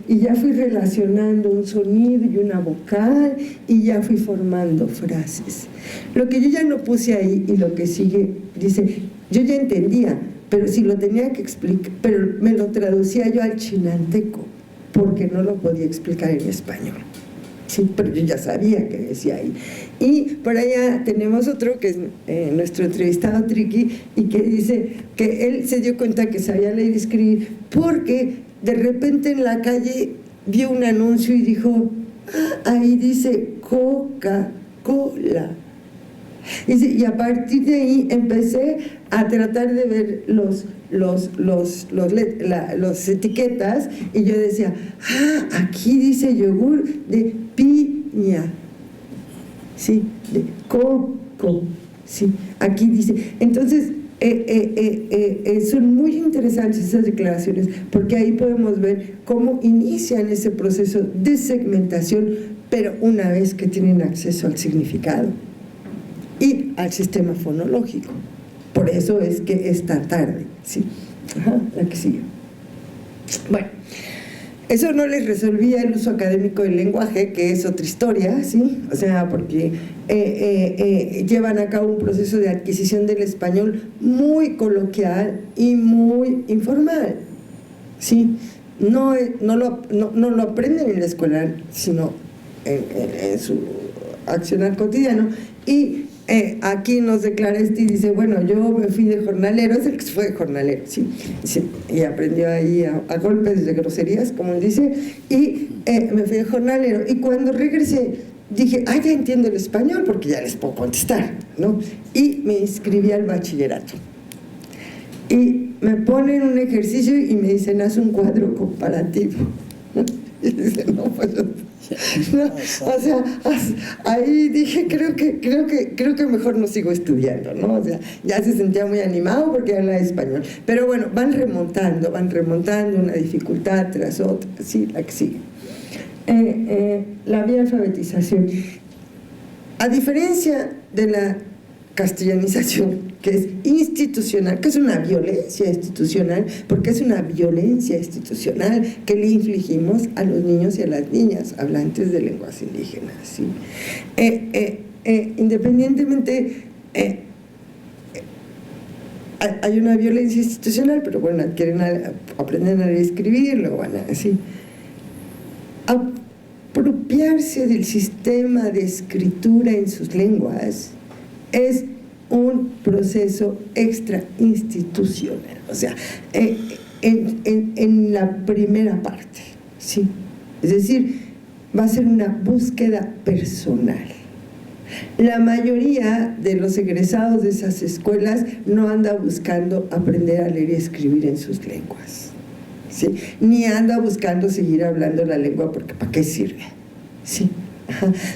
y ya fui relacionando un sonido y una vocal y ya fui formando frases. Lo que yo ya no puse ahí y lo que sigue, dice, yo ya entendía, pero si lo tenía que explicar, pero me lo traducía yo al chinanteco, porque no lo podía explicar en español. Sí, pero yo ya sabía que decía ahí. Y por allá tenemos otro que es nuestro entrevistado Triqui, y que dice que él se dio cuenta que sabía leer y escribir porque de repente en la calle vio un anuncio y dijo, ahí dice Coca-Cola. Y a partir de ahí empecé a tratar de ver las etiquetas y yo decía, aquí dice yogur de piña, sí, de coco, sí, aquí dice. Entonces son muy interesantes esas declaraciones porque ahí podemos ver cómo inician ese proceso de segmentación, pero una vez que tienen acceso al significado y al sistema fonológico. Por eso es que esta tarde, ¿sí? La que sigue. Bueno, eso no les resolvía el uso académico del lenguaje, que es otra historia, ¿sí? O sea, porque llevan a cabo un proceso de adquisición del español muy coloquial y muy informal, ¿sí? No lo aprenden en la escuela, sino en su accionar cotidiano. Y aquí nos declara y dice, bueno, yo me fui de jornalero, es el que se fue de jornalero, ¿sí? Y aprendió ahí a golpes de groserías, como él dice, y me fui de jornalero, y cuando regresé dije, ya entiendo el español porque ya les puedo contestar, ¿no? Y me inscribí al bachillerato y me ponen un ejercicio y me dicen, haz un cuadro comparativo. Y dice, no, pues no, o sea, ahí dije, creo que mejor no sigo estudiando, ¿no? O sea, ya se sentía muy animado porque habla español. Pero bueno, van remontando una dificultad tras otra, sí, la que sigue. La vía alfabetización. A diferencia de la castellanización, que es institucional, que es una violencia institucional, porque es una violencia institucional que le infligimos a los niños y a las niñas hablantes de lenguas indígenas, ¿sí? Independientemente, hay una violencia institucional, pero bueno, aprenden a leer y escribir, luego van a así. Apropiarse del sistema de escritura en sus lenguas es un proceso extrainstitucional, o sea, en la primera parte, ¿sí? Es decir, va a ser una búsqueda personal. La mayoría de los egresados de esas escuelas no anda buscando aprender a leer y escribir en sus lenguas, ¿sí? Ni anda buscando seguir hablando la lengua, porque ¿para qué sirve? ¿Sí?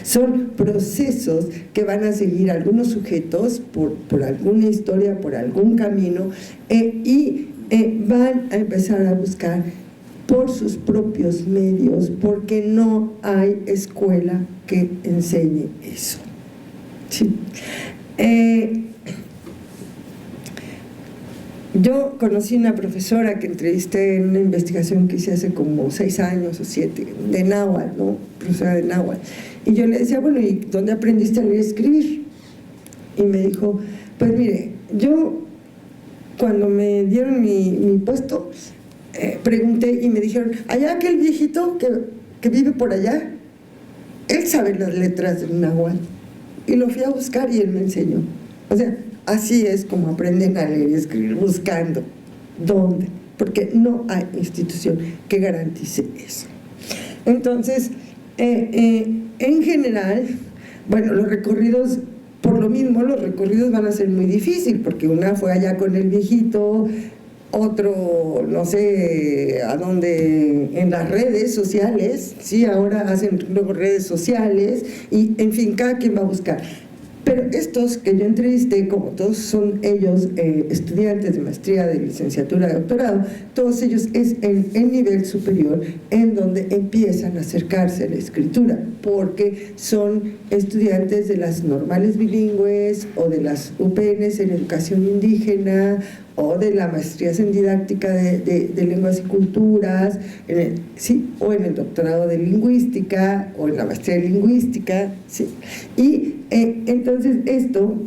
Son procesos que van a seguir algunos sujetos por alguna historia, por algún camino, y van a empezar a buscar por sus propios medios, porque no hay escuela que enseñe eso. Sí. Yo conocí una profesora que entrevisté en una investigación que hice hace como 6 años o 7, de náhuatl, ¿no? Profesora de náhuatl. Y yo le decía, bueno, ¿y dónde aprendiste a leer y escribir? Y me dijo, pues mire, yo cuando me dieron mi puesto, pregunté y me dijeron, allá aquel viejito que vive por allá, él sabe las letras del náhuatl. Y lo fui a buscar y él me enseñó. O sea, así es como aprenden a leer y escribir, buscando. ¿Dónde? Porque no hay institución que garantice eso. Entonces, en general, bueno, los recorridos, por lo mismo, los recorridos van a ser muy difíciles, porque una fue allá con el viejito, otro, no sé a dónde, en las redes sociales, sí, ahora hacen luego redes sociales, y en fin, cada quien va a buscar. Pero estos que yo entrevisté, como todos son ellos estudiantes de maestría, de licenciatura, de doctorado, todos ellos es en el nivel superior en donde empiezan a acercarse a la escritura, porque son estudiantes de las normales bilingües o de las UPNs en educación indígena o de las maestrías en didáctica de lenguas y culturas, sí, o en el doctorado de lingüística o en la maestría de lingüística, sí. Y entonces esto,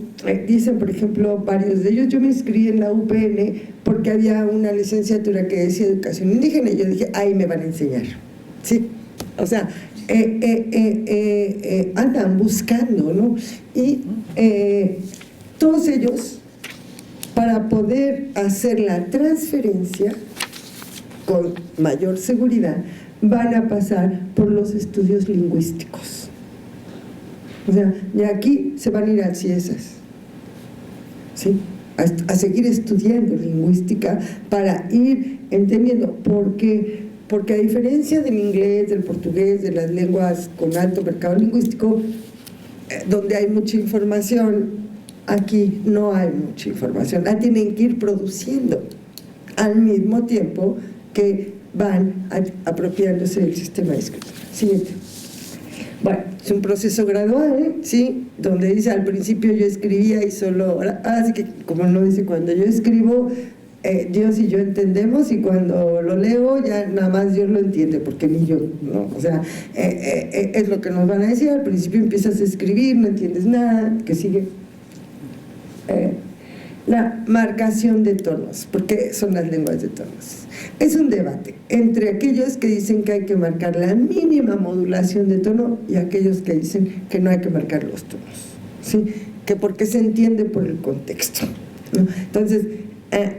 dicen por ejemplo varios de ellos, yo me inscribí en la UPN porque había una licenciatura que decía educación indígena y yo dije, ahí me van a enseñar, sí, o sea, andan buscando, ¿no? Y todos ellos, para poder hacer la transferencia con mayor seguridad, van a pasar por los estudios lingüísticos. O sea, de aquí se van a ir al CIESAS, ¿sí? A seguir estudiando lingüística para ir entendiendo, porque a diferencia del inglés, del portugués, de las lenguas con alto mercado lingüístico, donde hay mucha información, aquí no hay mucha información, la tienen que ir produciendo al mismo tiempo que van apropiándose del sistema de escritura. Siguiente. Bueno, es un proceso gradual, ¿sí? Donde dice al principio yo escribía y solo, así que como no dice, cuando yo escribo, Dios y yo entendemos, y cuando lo leo ya nada más Dios lo entiende, porque ni yo, ¿no? O sea, es lo que nos van a decir, al principio empiezas a escribir, no entiendes nada, que sigue. La marcación de tonos, porque son las lenguas de tonos. Es un debate entre aquellos que dicen que hay que marcar la mínima modulación de tono y aquellos que dicen que no hay que marcar los tonos, ¿sí? Que porque se entiende por el contexto, ¿no? Entonces,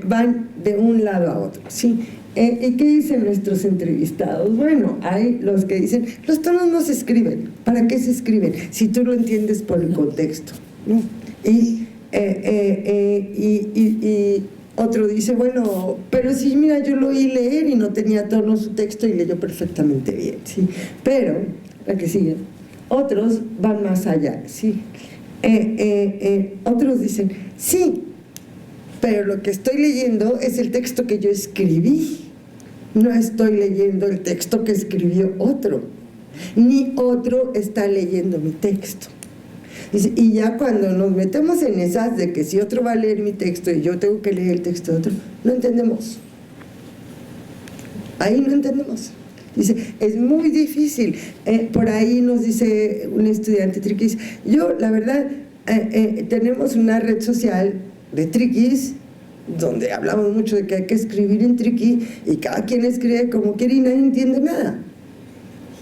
van de un lado a otro, ¿sí? ¿Y qué dicen nuestros entrevistados? Bueno, hay los que dicen, los tonos no se escriben. ¿Para qué se escriben? Si tú lo entiendes por el contexto, ¿no? Y otro dice, bueno, pero sí, mira, yo lo oí leer y no tenía tono su texto y leyó perfectamente bien, ¿sí? Pero, la que sigue, otros van más allá, ¿sí? Otros dicen, sí, pero lo que estoy leyendo es el texto que yo escribí, no estoy leyendo el texto que escribió otro, ni otro está leyendo mi texto. Y ya cuando nos metemos en esas de que si otro va a leer mi texto y yo tengo que leer el texto de otro, no entendemos. Ahí no entendemos. Dice, es muy difícil. Por ahí nos dice un estudiante triquis, yo la verdad, tenemos una red social de triquis donde hablamos mucho de que hay que escribir en triqui y cada quien escribe como quiere y nadie entiende nada,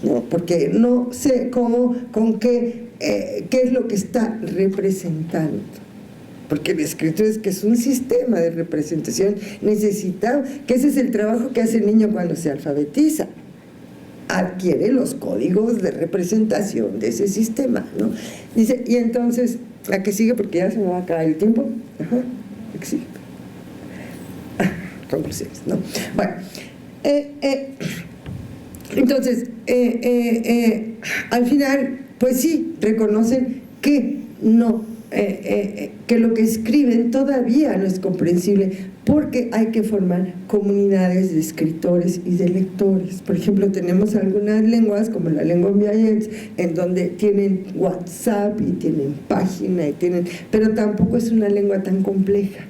¿no? Porque no sé cómo, con qué es lo que está representando, porque la escritura es que es un sistema de representación necesitado, que ese es el trabajo que hace el niño cuando se alfabetiza, adquiere los códigos de representación de ese sistema, ¿no? Dice, y entonces, la que sigue, porque ya se me va a acabar el tiempo. Ajá, la que sigue. Conclusiones, ¿no? Bueno, entonces, al final, pues sí, reconocen que no, que lo que escriben todavía no es comprensible, porque hay que formar comunidades de escritores y de lectores. Por ejemplo, tenemos algunas lenguas, como la lengua Miayets, en donde tienen WhatsApp y tienen página, pero tampoco es una lengua tan compleja.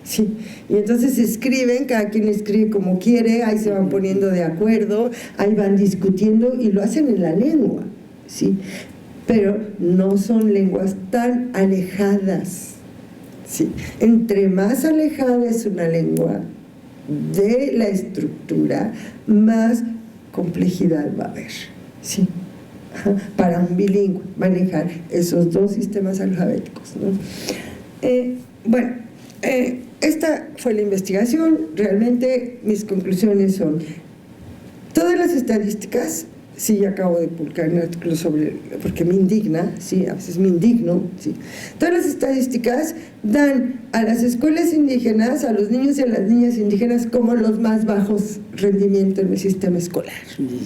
Sí, y entonces escriben, cada quien escribe como quiere, ahí se van poniendo de acuerdo, ahí van discutiendo y lo hacen en la lengua, ¿sí? Pero no son lenguas tan alejadas, ¿sí? Entre más alejada es una lengua de la estructura, más complejidad va a haber, ¿sí? Para un bilingüe manejar esos dos sistemas alfabéticos, ¿no? Esta fue la investigación. Realmente mis conclusiones son: todas las estadísticas, sí, acabo de publicar un artículo sobre, porque me indigna, sí, a veces me indigno, sí. Todas las estadísticas dan a las escuelas indígenas, a los niños y a las niñas indígenas, como los más bajos rendimientos en el sistema escolar,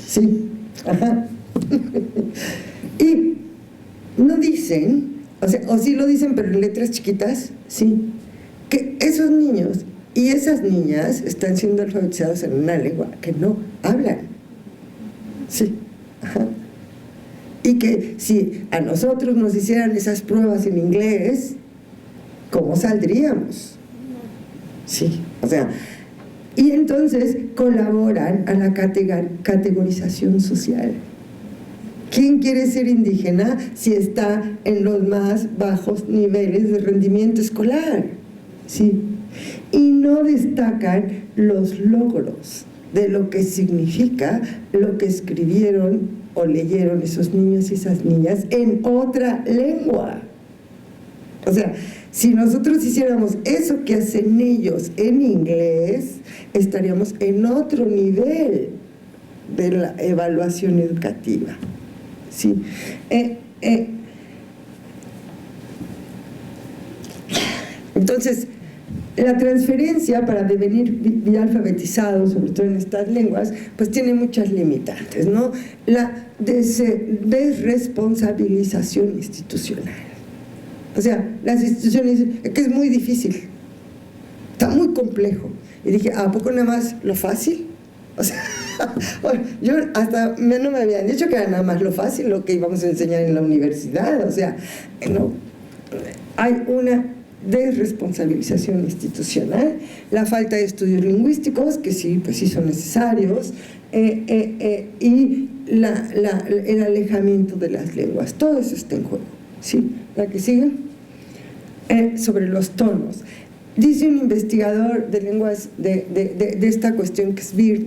sí. Ajá. Y no dicen, o sí lo dicen, pero en letras chiquitas, sí, que esos niños y esas niñas están siendo alfabetizados en una lengua que no hablan. Sí. Ajá. Y que si a nosotros nos hicieran esas pruebas en inglés, ¿cómo saldríamos? Sí, y entonces colaboran a la categorización social. ¿Quién quiere ser indígena si está en los más bajos niveles de rendimiento escolar? Sí, y no destacan los logros de lo que significa lo que escribieron o leyeron esos niños y esas niñas en otra lengua. Si nosotros hiciéramos eso que hacen ellos en inglés, estaríamos en otro nivel de la evaluación educativa. Sí. Entonces, la transferencia para devenir alfabetizados, sobre todo en estas lenguas, pues tiene muchas limitantes, ¿no? La desresponsabilización institucional. Las instituciones, que es muy difícil, está muy complejo. Y dije, ¿a poco nada más lo fácil? Yo hasta no me habían dicho que era nada más lo fácil lo que íbamos a enseñar en la universidad. No, hay una desresponsabilización institucional, la falta de estudios lingüísticos, que sí, pues sí son necesarios, y el alejamiento de las lenguas. Todo eso está en juego. ¿Sí? La que sigue. Sobre los tonos. Dice un investigador de lenguas de esta cuestión, que es Bird,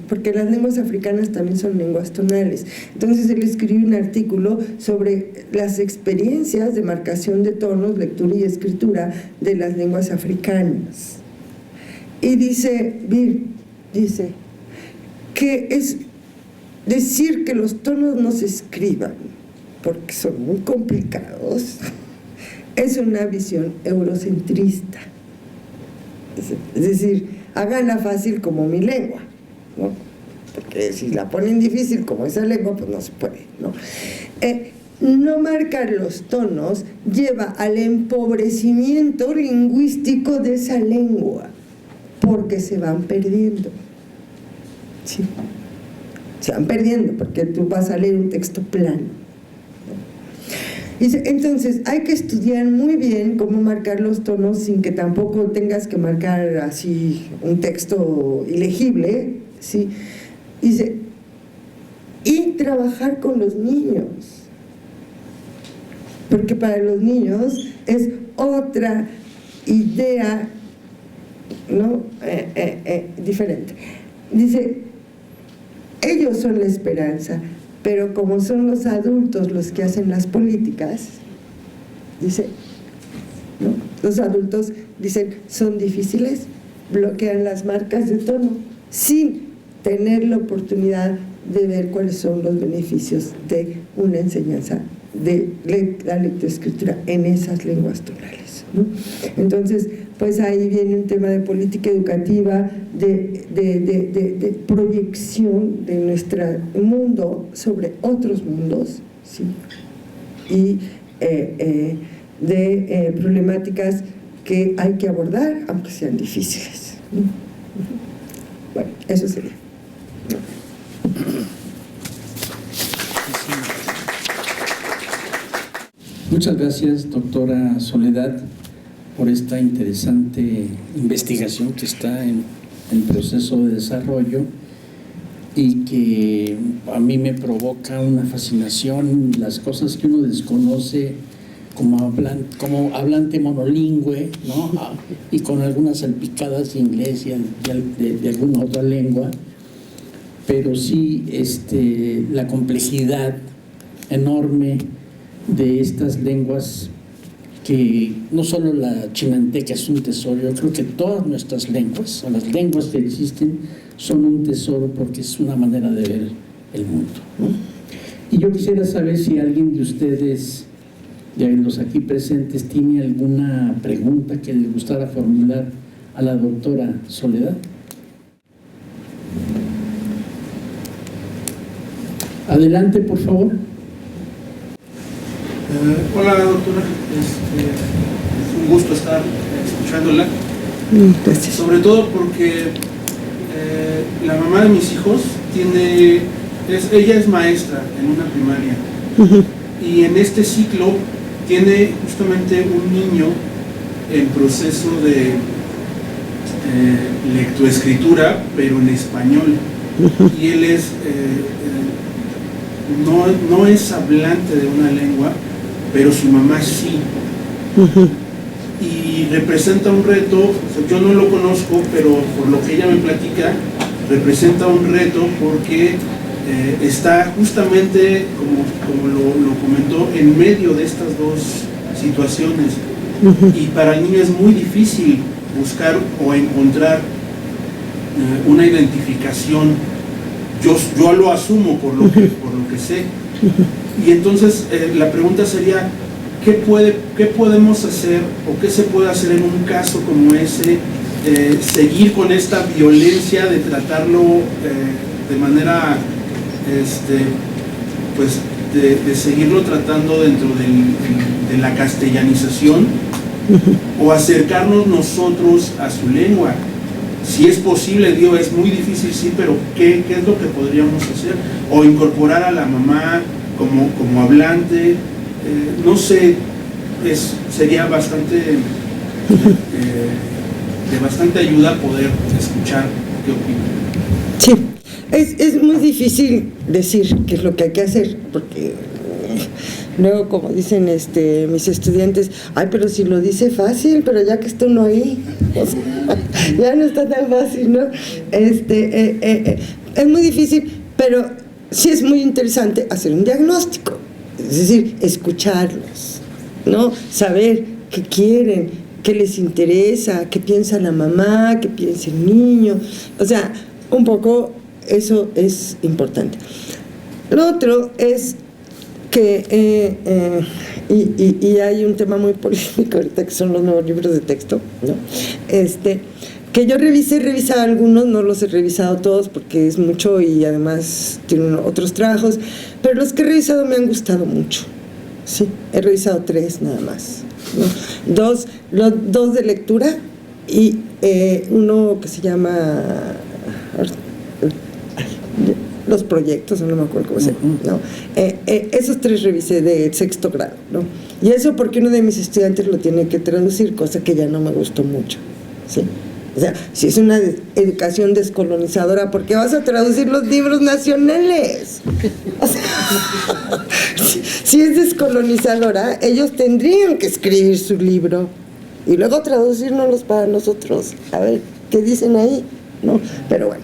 porque las lenguas africanas también son lenguas tonales. Entonces él escribió un artículo sobre las experiencias de marcación de tonos, lectura y escritura de las lenguas africanas. Y dice Bird, que es decir que los tonos no se escriban porque son muy complicados, es una visión eurocentrista. Es decir, háganla fácil como mi lengua, ¿no? Porque si la ponen difícil como esa lengua, pues no se puede, ¿no? No marcar los tonos lleva al empobrecimiento lingüístico de esa lengua, porque se van perdiendo. Sí. Se van perdiendo, porque tú vas a leer un texto plano. Entonces hay que estudiar muy bien cómo marcar los tonos sin que tampoco tengas que marcar así un texto ilegible, ¿sí? Y trabajar con los niños, porque para los niños es otra idea, ¿no? Diferente. Ellos son la esperanza, pero como son los adultos los que hacen las políticas, ¿no? Los adultos dicen, son difíciles, bloquean las marcas de tono, sin tener la oportunidad de ver cuáles son los beneficios de una enseñanza de la lectoescritura en esas lenguas tonales, ¿no? Entonces, pues ahí viene un tema de política educativa, de proyección de nuestro mundo sobre otros mundos, ¿sí? Y de problemáticas que hay que abordar, aunque sean difíciles, ¿no? Bueno, eso sería. Muchas gracias, doctora Soledad, por esta interesante investigación que está en proceso de desarrollo y que a mí me provoca una fascinación, las cosas que uno desconoce como hablante monolingüe, ¿no? Y con algunas salpicadas de inglés y de alguna otra lengua, pero sí la complejidad enorme de estas lenguas, que no solo la chinanteca es un tesoro, yo creo que todas nuestras lenguas, o las lenguas que existen, son un tesoro porque es una manera de ver el mundo, ¿no? Y yo quisiera saber si alguien de ustedes, de los aquí presentes, tiene alguna pregunta que les gustara formular a la doctora Soledad. Adelante, por favor. Hola, doctora. Es un gusto estar escuchándola. Gracias. Sobre todo porque la mamá de mis hijos ella es maestra en una primaria. Y en este ciclo tiene justamente un niño en proceso de lectoescritura, pero en español. Y él no es hablante de una lengua, pero su mamá sí. Y representa un reto, o sea, yo no lo conozco, pero por lo que ella me platica, representa un reto porque está justamente, como lo comentó, en medio de estas dos situaciones. Y para el niño es muy difícil buscar o encontrar una identificación. Yo lo asumo por lo que sé. Y entonces la pregunta sería, ¿qué podemos hacer o qué se puede hacer en un caso como ese? Seguir con esta violencia de tratarlo de manera, pues de seguirlo tratando dentro de la castellanización, o acercarnos nosotros a su lengua. Si es posible, digo, es muy difícil, sí, pero ¿qué es lo que podríamos hacer? O incorporar a la mamá como hablante, no sé, sería bastante de bastante ayuda poder escuchar qué opinan. Sí, es muy difícil decir qué es lo que hay que hacer, porque luego, como dicen mis estudiantes, ay, pero si lo dice fácil, pero ya que está uno ahí, o sea, ya no está tan fácil, ¿no? Es muy difícil, pero sí es muy interesante hacer un diagnóstico, es decir, escucharlos, ¿no? Saber qué quieren, qué les interesa, qué piensa la mamá, qué piensa el niño, o sea, un poco eso es importante. Lo otro es que, y hay un tema muy polémico ahorita, que son los nuevos libros de texto, ¿no? Que yo he revisado algunos, no los he revisado todos porque es mucho y además tienen otros trabajos, pero los que he revisado me han gustado mucho, sí, he revisado 3 nada más, ¿no? Dos de lectura y uno que se llama los proyectos, no me acuerdo cómo se llama, ¿no? Esos 3 revisé de 6º grado, ¿no? Y eso porque uno de mis estudiantes lo tiene que traducir, cosa que ya no me gustó mucho, ¿sí? O sea, si es una educación descolonizadora, ¿por qué vas a traducir los libros nacionales? O sea, si es descolonizadora, ellos tendrían que escribir su libro y luego traducirnos para nosotros, a ver qué dicen ahí, ¿no? Pero bueno,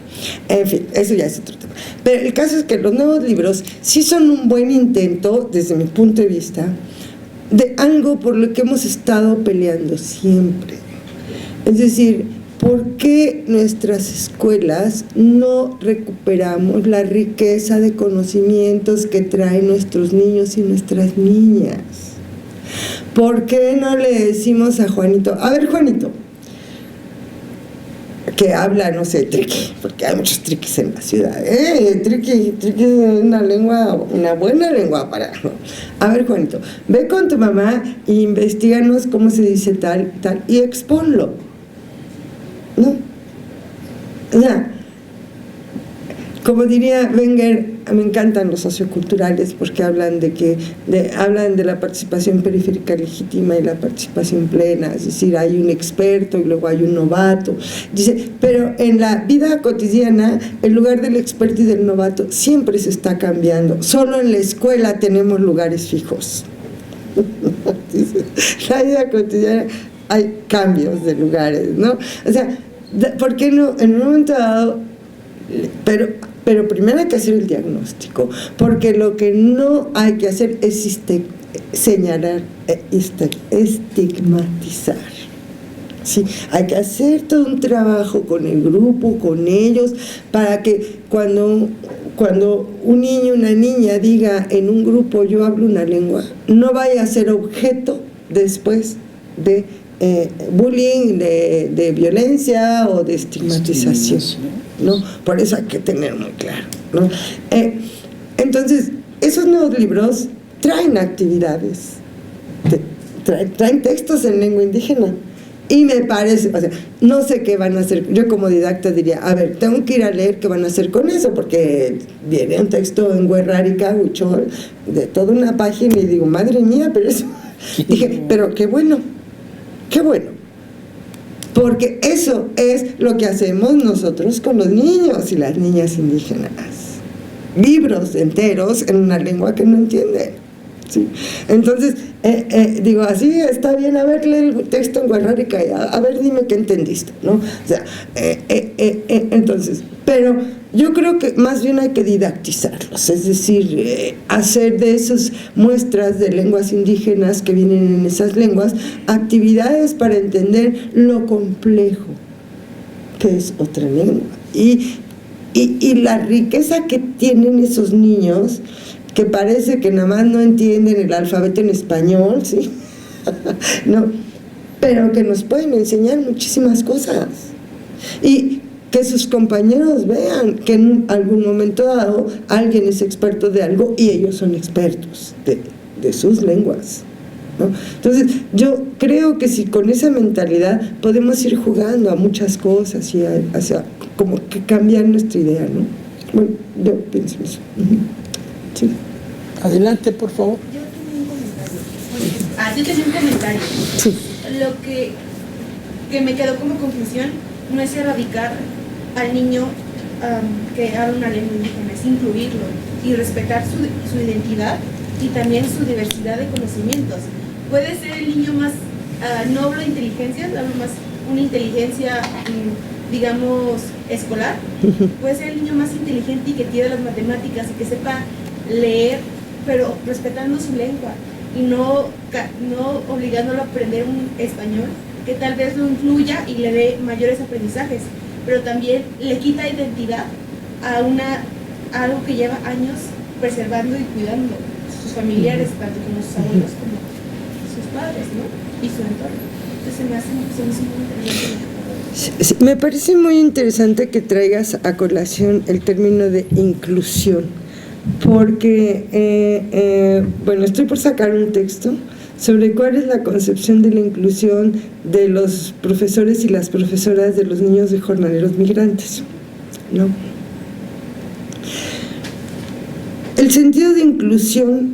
en fin, eso ya es otro tema. Pero el caso es que los nuevos libros sí son un buen intento, desde mi punto de vista, de algo por lo que hemos estado peleando siempre. Es decir, ¿por qué nuestras escuelas no recuperamos la riqueza de conocimientos que traen nuestros niños y nuestras niñas? ¿Por qué no le decimos a Juanito, a ver Juanito, que habla, no sé, triqui, porque hay muchos triquis en la ciudad, triqui es una lengua, una buena lengua para... A ver Juanito, ve con tu mamá e investíganos cómo se dice tal, tal, y expónlo, ¿no? O sea, como diría Wenger, me encantan los socioculturales porque hablan hablan de la participación periférica legítima y la participación plena, es decir, hay un experto y luego hay un novato. Dice, pero en la vida cotidiana, el lugar del experto y del novato siempre se está cambiando. Solo en la escuela tenemos lugares fijos. Dice, la vida cotidiana hay cambios de lugares, ¿no? O sea, ¿por qué no? En un momento dado, pero primero hay que hacer el diagnóstico, porque lo que no hay que hacer es señalar, estigmatizar. Sí, hay que hacer todo un trabajo con el grupo, con ellos, para que cuando un niño o una niña diga en un grupo yo hablo una lengua, no vaya a ser objeto después de bullying, de violencia o de estigmatización, ¿no? Por eso hay que tener muy claro, ¿no? Entonces, esos nuevos libros traen actividades, traen textos en lengua indígena, y me parece, o sea, no sé qué van a hacer. Yo como didacta diría, a ver, tengo que ir a leer qué van a hacer con eso, porque viene un texto en Huerrárica, Huichol, de toda una página, y digo, madre mía, pero eso... Dije, pero qué bueno, porque eso es lo que hacemos nosotros con los niños y las niñas indígenas. Libros enteros en una lengua que no entienden, ¿sí? Entonces, digo, así está bien, a ver, lee el texto en Huerrárica, a ver, dime qué entendiste, ¿no? O sea, entonces, pero yo creo que más bien hay que didactizarlos, es decir, hacer de esas muestras de lenguas indígenas que vienen en esas lenguas, actividades para entender lo complejo que es otra lengua. Y la riqueza que tienen esos niños, que parece que nada más no entienden el alfabeto en español, ¿sí? No, pero que nos pueden enseñar muchísimas cosas. Y que sus compañeros vean que en algún momento dado alguien es experto de algo y ellos son expertos de sus lenguas, ¿no? Entonces, yo creo que si con esa mentalidad podemos ir jugando a muchas cosas y hacia como que cambiar nuestra idea, ¿no? Bueno, yo pienso eso. Sí. Adelante, por favor. Yo tenía un comentario. Sí. Lo que me quedó como conclusión no es erradicar al niño que habla una lengua indígena, es incluirlo y respetar su identidad y también su diversidad de conocimientos. Puede ser el niño más noble de inteligencia, más una inteligencia, digamos, escolar. Puede ser el niño más inteligente y que tiene las matemáticas y que sepa leer, pero respetando su lengua y no obligándolo a aprender un español que tal vez lo incluya y le dé mayores aprendizajes, pero también le quita identidad a algo que lleva años preservando y cuidando sus familiares, tanto como sus abuelos como sus padres, ¿no? Y su entorno. Entonces se me hace muy interesante. Sí, me parece muy interesante que traigas a colación el término de inclusión, porque, bueno, estoy por sacar un texto sobre cuál es la concepción de la inclusión de los profesores y las profesoras de los niños de jornaleros migrantes, ¿no? El sentido de inclusión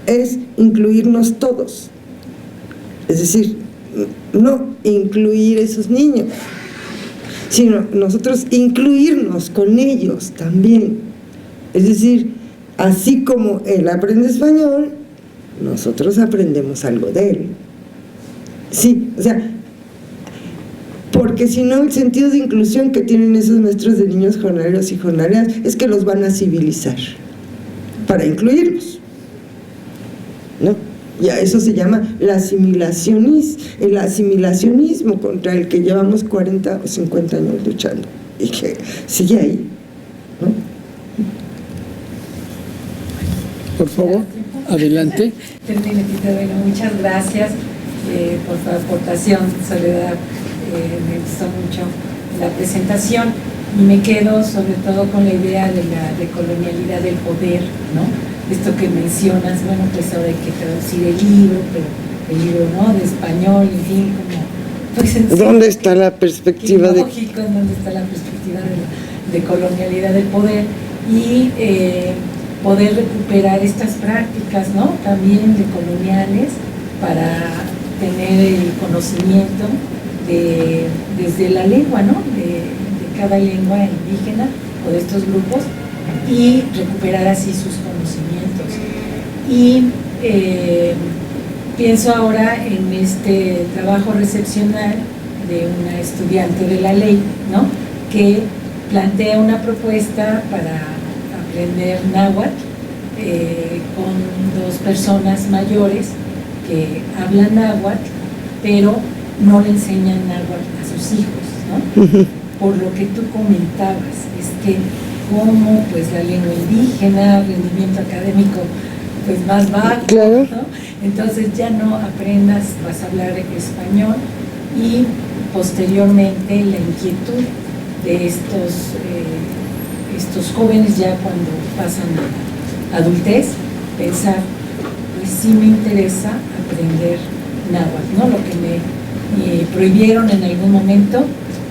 es incluirnos todos, es decir, no incluir esos niños, sino nosotros incluirnos con ellos también. Es decir, así como él aprende español, nosotros aprendemos algo de él. Sí, o sea, porque si no, el sentido de inclusión que tienen esos maestros de niños jornaleros y jornaleras es que los van a civilizar para incluirlos, ¿no? Y a eso se llama el asimilacionismo contra el que llevamos 40 o 50 años luchando y que sigue ahí, ¿no? Por favor, adelante. Bueno, muchas gracias por tu aportación, Soledad. Me gustó mucho la presentación y me quedo sobre todo con la idea de la decolonialidad del poder, ¿no? Esto que mencionas, bueno, pues ahora hay que traducir el libro, pero el libro, ¿no?, de español, en fin, como... Pues, ¿dónde está la perspectiva de...? Lógico, ¿dónde está la perspectiva de la decolonialidad del poder? Y poder recuperar estas prácticas, ¿no?, también decoloniales, para tener el conocimiento desde la lengua, ¿no?, de cada lengua indígena o de estos grupos, y recuperar así sus conocimientos. Y pienso ahora en este trabajo recepcional de una estudiante de la ley, ¿no?, que plantea una propuesta para aprender náhuatl con 2 personas mayores que hablan náhuatl, pero no le enseñan náhuatl a sus hijos, ¿no? Por lo que tú comentabas, es que como pues la lengua indígena, rendimiento académico pues más bajo, claro, ¿no? Entonces ya no aprendas, vas a hablar español, y posteriormente la inquietud de estos jóvenes ya cuando pasan a adultez, pensar, pues sí me interesa aprender náhuatl, ¿no? Lo que me prohibieron en algún momento,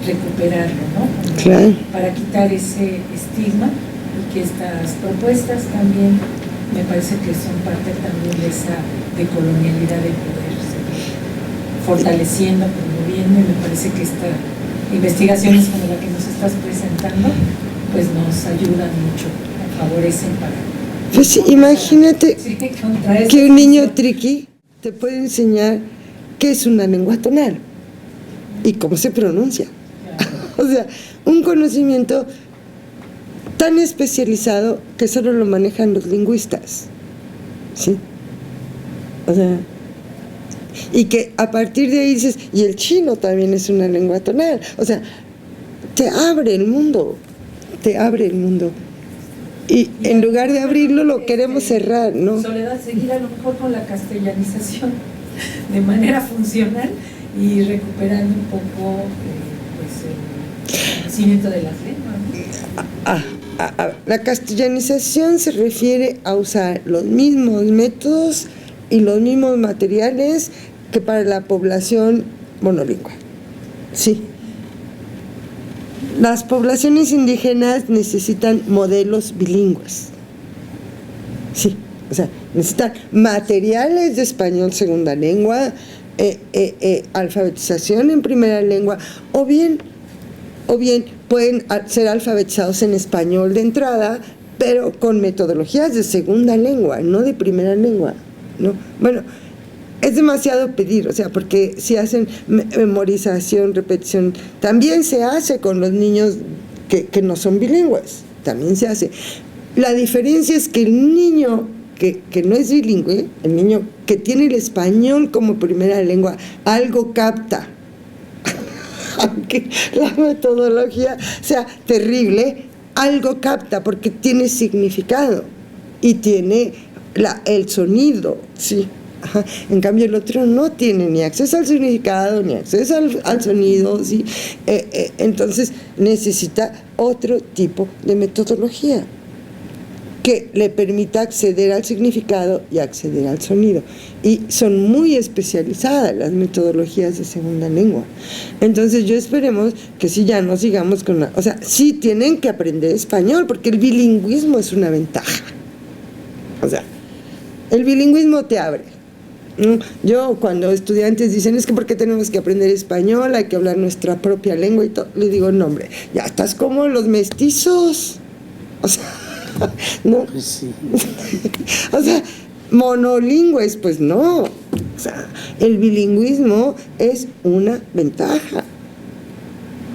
recuperarlo, ¿no? Claro. Para quitar ese estigma, y que estas propuestas también me parece que son parte también de esa decolonialidad del poder, fortaleciendo, promoviendo, y me parece que estas investigaciones como la que nos estás presentando pues nos ayudan mucho, favorecen para... Pues sí, imagínate que un niño triqui te puede enseñar qué es una lengua tonal y cómo se pronuncia. O sea, un conocimiento tan especializado que solo lo manejan los lingüistas, ¿sí? O sea, y que a partir de ahí dices, y el chino también es una lengua tonal. O sea, te abre el mundo, te abre el mundo. Y en lugar de abrirlo lo queremos cerrar, ¿no? Soledad, seguir a lo mejor con la castellanización de manera funcional y recuperando un poco pues el conocimiento de las lenguas, ¿no? La castellanización se refiere a usar los mismos métodos y los mismos materiales que para la población monolingüe. Sí. Las poblaciones indígenas necesitan modelos bilingües. Sí, o sea, necesitan materiales de español segunda lengua, alfabetización en primera lengua, o bien pueden ser alfabetizados en español de entrada, pero con metodologías de segunda lengua, no de primera lengua, ¿no? Bueno, es demasiado pedir, o sea, porque si hacen memorización, repetición, también se hace con los niños que no son bilingües, también se hace. La diferencia es que el niño que no es bilingüe, el niño que tiene el español como primera lengua, algo capta. Aunque la metodología sea terrible, algo capta porque tiene significado y tiene el sonido, ¿sí? Ajá. En cambio el otro no tiene ni acceso al significado ni acceso al sonido, ¿sí? Entonces necesita otro tipo de metodología que le permita acceder al significado y acceder al sonido, y son muy especializadas las metodologías de segunda lengua. Entonces yo esperemos que sí, ya no sigamos con o sea, sí tienen que aprender español porque el bilingüismo es una ventaja, o sea, el bilingüismo te abre. Yo cuando estudiantes dicen, es que ¿por qué tenemos que aprender español? Hay que hablar nuestra propia lengua y todo. Le digo, no, hombre, ya estás como los mestizos. O sea, no. Sí. O sea, monolingües, pues no. O sea, el bilingüismo es una ventaja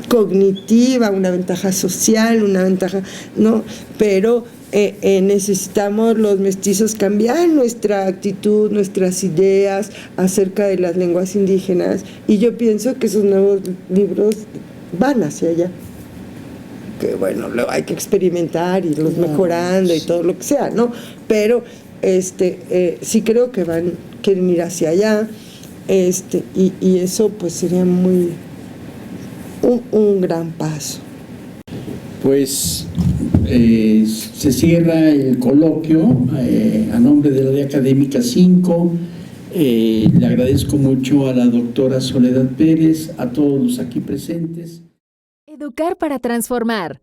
cognitiva, una ventaja social, una ventaja, no, pero necesitamos los mestizos cambiar nuestra actitud, nuestras ideas acerca de las lenguas indígenas, y yo pienso que esos nuevos libros van hacia allá. Que bueno, luego hay que experimentar y los mejorando y todo lo que sea, ¿no? Pero sí creo que quieren ir hacia allá, y eso pues sería un gran paso. Pues se cierra el coloquio a nombre de la Área Académica 5. Le agradezco mucho a la doctora Soledad Pérez, a todos los aquí presentes. Educar para transformar.